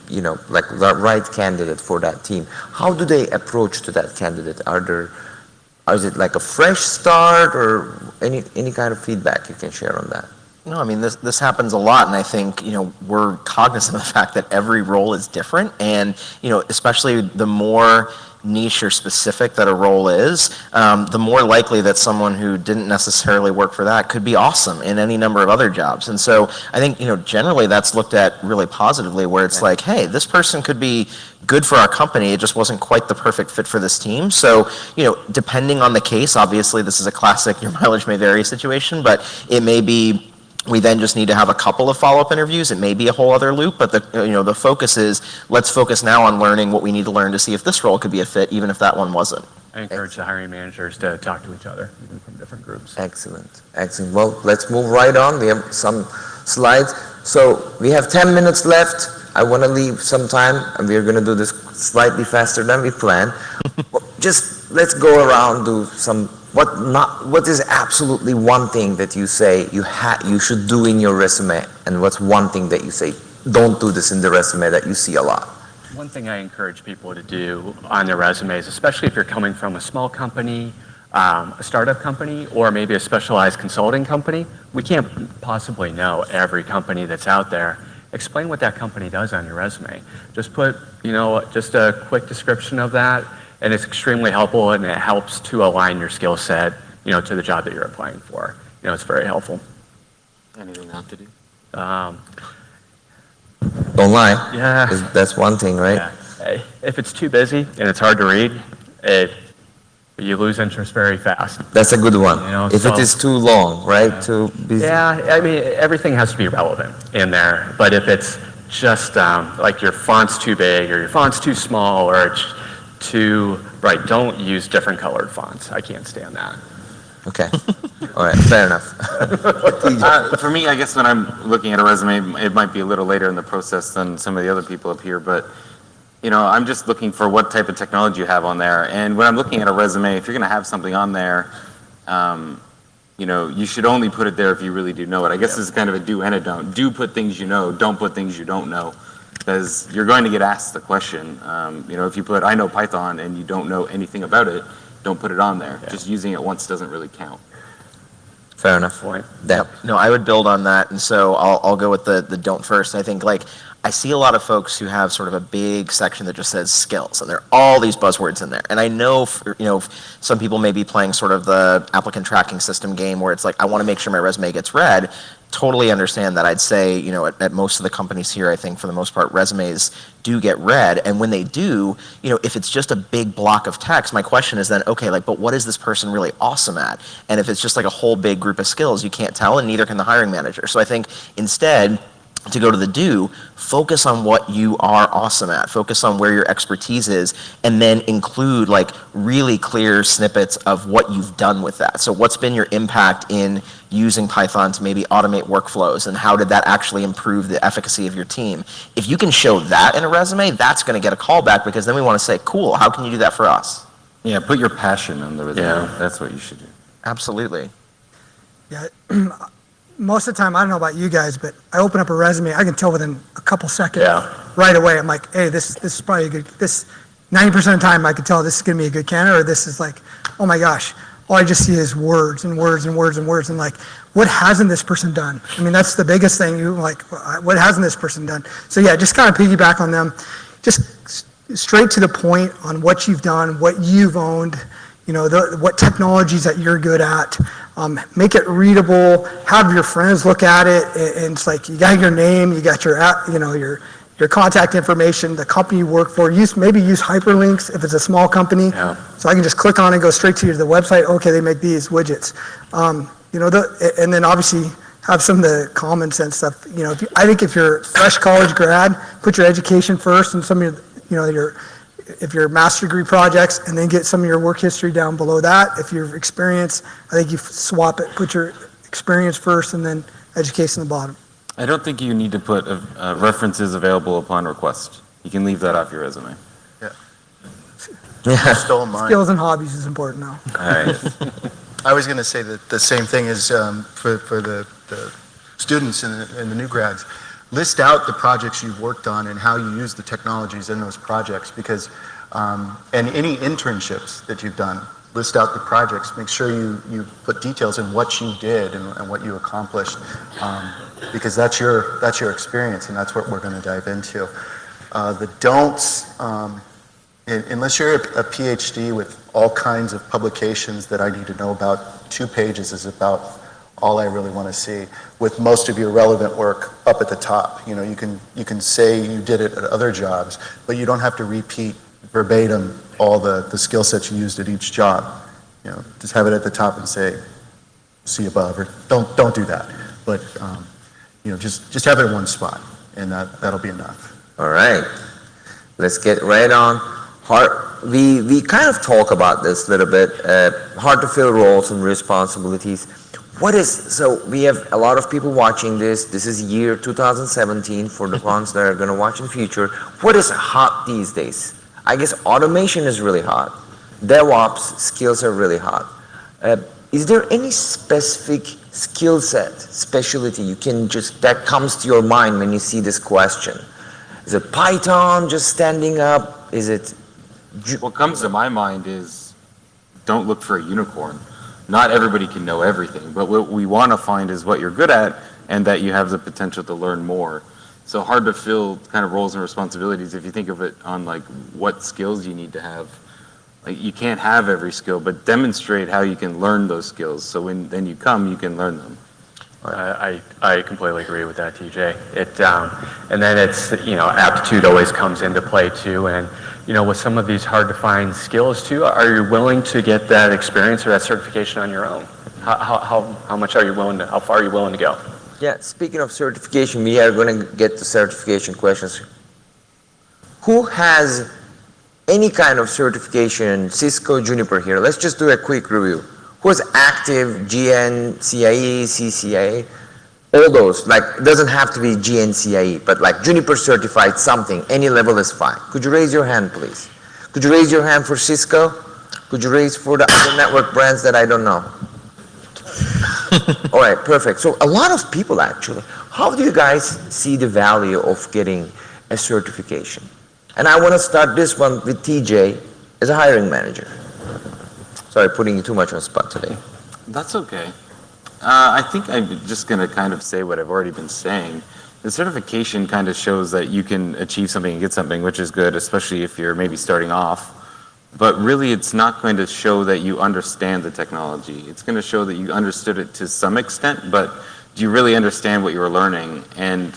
like the right candidate for that team? How do they approach to that candidate? Is it like a fresh start, or any kind of feedback you can share on that?
No, I mean, this happens a lot, and I think, we're cognizant of the fact that every role is different, and, especially the more niche or specific that a role is, the more likely that someone who didn't necessarily work for that could be awesome in any number of other jobs. And so I think, generally that's looked at really positively, where it's like, hey, this person could be good for our company, it just wasn't quite the perfect fit for this team. So, depending on the case, obviously this is a classic your mileage may vary situation, but it may be we then just need to have a couple of follow-up interviews. It may be a whole other loop, but the focus is, let's focus now on learning what we need to learn to see if this role could be a fit, even if that one wasn't.
I encourage the hiring managers to talk to each other, even from different groups.
Excellent, excellent. Well, let's move right on. We have some slides. So we have 10 minutes left. I want to leave some time, and we're going to do this slightly faster than we planned. Just let's go around, do some. What is absolutely one thing that you say you should do in your resume, and what's one thing that you say don't do this in the resume that you see a lot?
One thing I encourage people to do on their resumes, especially if you're coming from a small company, a startup company, or maybe a specialized consulting company, we can't possibly know every company that's out there. Explain what that company does on your resume. Just put, just a quick description of that. And it's extremely helpful, and it helps to align your skill set, to the job that you're applying for. It's very helpful.
Anything not to do?
Don't lie.
Yeah.
That's one thing, right?
Yeah. If it's too busy and it's hard to read, you lose interest very fast.
That's a good one. If it is too long, right?
Yeah.
Too busy.
Yeah, I mean, everything has to be relevant in there. But if it's just like your font's too big or your font's too small or it's don't use different colored fonts. I can't stand that.
Okay. All right. Fair enough.
For me, I guess when I'm looking at a resume, it might be a little later in the process than some of the other people up here, but I'm just looking for what type of technology you have on there. And when I'm looking at a resume, if you're going to have something on there, you should only put it there if you really do know it. I guess this is kind of a do and a don't. Do put things you know. Don't put things you don't know. Because you're going to get asked the question. If you put, I know Python, and you don't know anything about it, don't put it on there. Yeah. Just using it once doesn't really count.
Fair enough.
Point.
Yep.
No, I would build on that, and so I'll go with the don't first. I think I see a lot of folks who have sort of a big section that just says skills, and there are all these buzzwords in there. And I know, some people may be playing sort of the applicant tracking system game where it's like, I want to make sure my resume gets read. Totally understand that. I'd say, at most of the companies here, I think for the most part, resumes do get read. And when they do, if it's just a big block of text, my question is then, okay, but what is this person really awesome at? And if it's just like a whole big group of skills, you can't tell, and neither can the hiring manager. So I think instead, to go to the do, focus on what you are awesome at, focus on where your expertise is, and then include really clear snippets of what you've done with that. So what's been your impact in using Python to maybe automate workflows, and how did that actually improve the efficacy of your team? If you can show that in a resume, that's going to get a call back, because then we want to say, cool, how can you do that for us?
Yeah, put your passion on the resume.
Yeah.
That's what you should do.
Absolutely.
Yeah, most of the time, I don't know about you guys, but I open up a resume, I can tell within a couple seconds right away. I'm like, hey, this is probably a good, 90% of the time I can tell this is going to be a good candidate, or this is like, oh my gosh, all I just see is words and words and words and words, and what hasn't this person done? I mean, that's the biggest thing. What hasn't this person done? So yeah, just kind of piggyback on them. Just straight to the point on what you've done, what you've owned, what technologies that you're good at. Make it readable, have your friends look at it, and it's like, you got your name, you got your app, your contact information, the company you work for. Maybe use hyperlinks if it's a small company. Yeah. So I can just click on and go straight to the website. Okay, they make these widgets. And then obviously have some of the common sense stuff. I think if you're a fresh college grad, put your education first, and some of your if you're master degree projects, and then get some of your work history down below that. If you're experience, I think you swap it, put your experience first and then education at the bottom.
I don't think you need to put references available upon request. You can leave that off your resume.
You stole mine.
Skills and hobbies is important now.
All right.
I was going to say that the same thing is for the students and the new grads. List out the projects you've worked on and how you use the technologies in those projects, because, and any internships that you've done, list out the projects. Make sure you put details in what you did and what you accomplished, because that's your experience, and that's what we're going to dive into. The don'ts, unless you're a PhD with all kinds of publications that I need to know about, 2 pages is about all I really want to see, with most of your relevant work up at the top. You know, you can say you did it at other jobs, but you don't have to repeat verbatim all the skill sets you used at each job. You know, just have it at the top and say, see above, or don't do that. But you know, just have it in one spot, and that'll be enough.
All right, let's get right on. We kind of talk about this a little bit. Hard to fill roles and responsibilities. So we have a lot of people watching this. This is year 2017 for the ones that are going to watch in the future. What is hot these days? I guess automation is really hot. DevOps skills are really hot. Is there any specific skill set, specialty that comes to your mind when you see this question? Is it Python just standing up? Is it?
What comes to my mind is, don't look for a unicorn. Not everybody can know everything, but what we want to find is what you're good at and that you have the potential to learn more. So hard to fill kind of roles and responsibilities if you think of it on like what skills you need to have. Like you can't have every skill, but demonstrate how you can learn those skills. So when then you come, you can learn them.
I completely agree with that, TJ. And then it's, aptitude always comes into play too. And, with some of these hard to find skills too, are you willing to get that experience or that certification on your own? How much are you willing to, how far are you willing to go?
Yeah, speaking of certification, we are going to get to certification questions. Who has any kind of certification, Cisco, Juniper here? Let's just do a quick review. Who is active, GN, CIE, CCIE? All those, like, it doesn't have to be GN, but like Juniper certified something, any level is fine. Could you raise your hand, please? Could you raise your hand for Cisco? Could you raise for the other network brands that I don't know? All right, perfect. So a lot of people actually, how do you guys see the value of getting a certification? And I want to start this one with TJ as a hiring manager. Sorry, putting you too much on the spot today.
That's okay. I think I'm just going to kind of say what I've already been saying. The certification kind of shows that you can achieve something and get something, which is good, especially if you're maybe starting off. But really, it's not going to show that you understand the technology. It's going to show that you understood it to some extent, but do you really understand what you're learning, and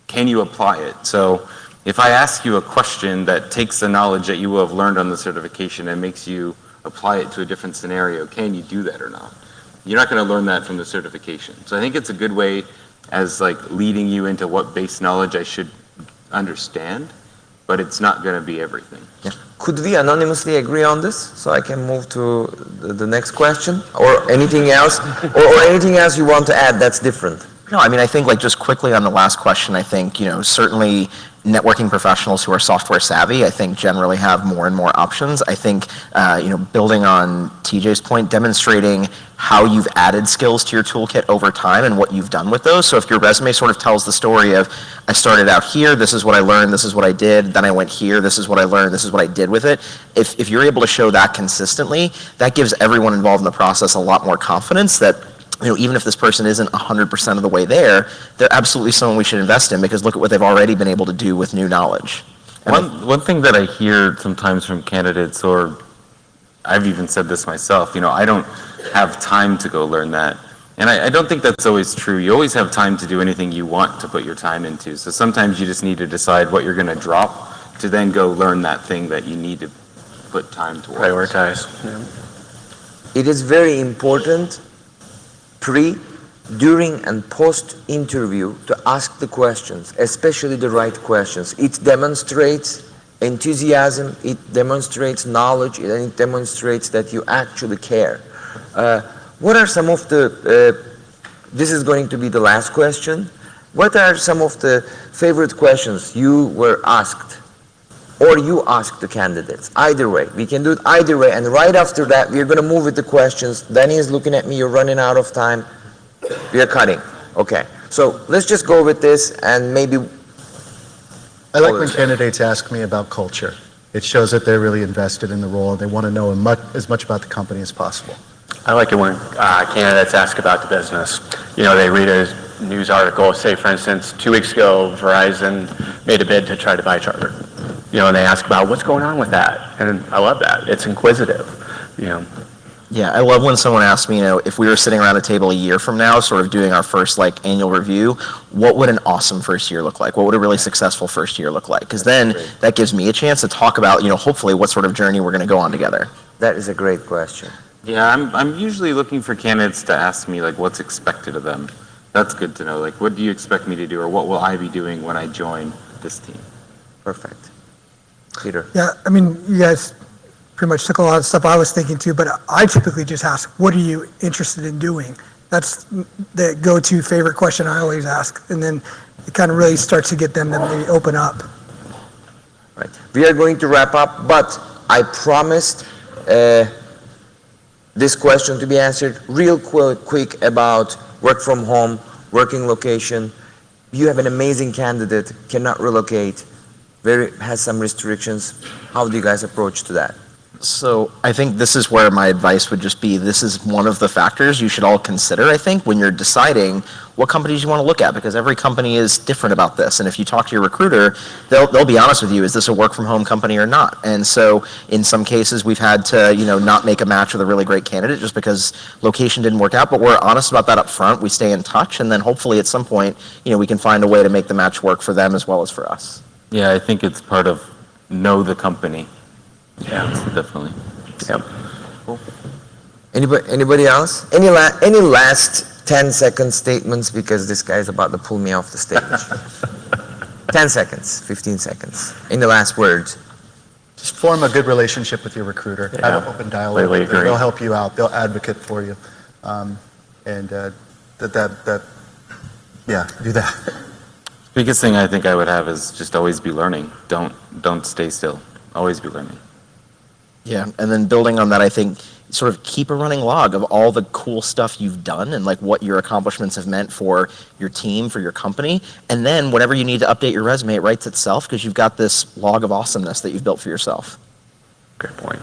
can you apply it? So if I ask you a question that takes the knowledge that you will have learned on the certification and makes you apply it to a different scenario, can you do that or not? You're not going to learn that from the certification. So I think it's a good way as like leading you into what base knowledge I should understand, but it's not going to be everything.
Yeah. Could we anonymously agree on this so I can move to the next question, or anything else, or anything else you want to add that's different?
No, I mean, I think like just quickly on the last question, I think, certainly networking professionals who are software savvy, I think generally have more and more options. I think, building on TJ's point, demonstrating how you've added skills to your toolkit over time and what you've done with those. So if your resume sort of tells the story of, I started out here, this is what I learned, this is what I did, then I went here, this is what I learned, this is what I did with it. If you're able to show that consistently, that gives everyone involved in the process a lot more confidence that even if this person isn't 100% of the way there, they're absolutely someone we should invest in, because look at what they've already been able to do with new knowledge.
One thing that I hear sometimes from candidates, or I've even said this myself, I don't have time to go learn that. And I don't think that's always true. You always have time to do anything you want to put your time into. So sometimes you just need to decide what you're going to drop to then go learn that thing that you need to put time towards.
Prioritize.
Yeah. It is very important during and post-interview to ask the questions, especially the right questions. It demonstrates enthusiasm, it demonstrates knowledge, and it demonstrates that you actually care. What are some of the, this is going to be the last question, what are some of the favorite questions you were asked or you asked the candidates? Either way, we can do it either way, and right after that we're going to move with the questions. Danny is looking at me, you're running out of time, we are cutting. Okay, so let's just go with this and maybe.
I like when candidates ask me about culture. It shows that they're really invested in the role. They want to know as much about the company as possible.
I like it when candidates ask about the business. You know, they read a news article, say for instance, 2 weeks ago, Verizon made a bid to try to buy Charter. You know, and they ask about what's going on with that. And I love that. It's inquisitive, you know.
Yeah, I love when someone asks me, you know, if we were sitting around a table a year from now, sort of doing our first like annual review, what would an awesome first year look like? What would a really successful first year look like? Because then that gives me a chance to talk about, you know, hopefully what sort of journey we're going to go on together.
That is a great question.
Yeah, I'm usually looking for candidates to ask me like what's expected of them. That's good to know. Like, what do you expect me to do, or what will I be doing when I join this team?
Perfect. Peter.
Yeah, I mean, you guys pretty much took a lot of stuff I was thinking too, but I typically just ask, what are you interested in doing? That's the go-to favorite question I always ask, and then it kind of really starts to get them to maybe open up.
Right. We are going to wrap up, but I promised this question to be answered real quick about work from home, working location. You have an amazing candidate, cannot relocate, has some restrictions. How do you guys approach to that?
So I think this is where my advice would just be, this is one of the factors you should all consider, I think, when you're deciding what companies you want to look at, because every company is different about this. And if you talk to your recruiter, they'll be honest with you, is this a work from home company or not? And so in some cases we've had to, you know, not make a match with a really great candidate just because location didn't work out, but we're honest about that up front. We stay in touch, and then hopefully at some point, you know, we can find a way to make the match work for them as well as for us.
Yeah, I think it's part of know the company. Yeah, definitely.
Yep. Cool. Anybody else? Any last 10-second statements, because this guy's about to pull me off the stage. 10 seconds, 15 seconds. Any last words?
Just form a good relationship with your recruiter.
Yeah.
Have an open dialogue.
Completely agree.
They'll help you out. They'll advocate for you. Yeah, do that.
Biggest thing I think I would have is just always be learning. Don't stay still. Always be learning.
Yeah, and then building on that, I think sort of keep a running log of all the cool stuff you've done and like what your accomplishments have meant for your team, for your company. And then whenever you need to update your resume, it writes itself because you've got this log of awesomeness that you've built for yourself.
Great point.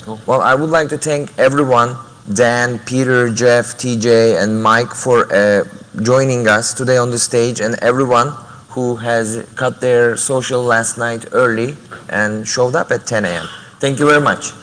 Cool. Well, I would like to thank everyone, Dan, Peter, Jeff, TJ, and Mike for joining us today on the stage, and everyone who has cut their social last night early and showed up at 10 a.m. Thank you very much.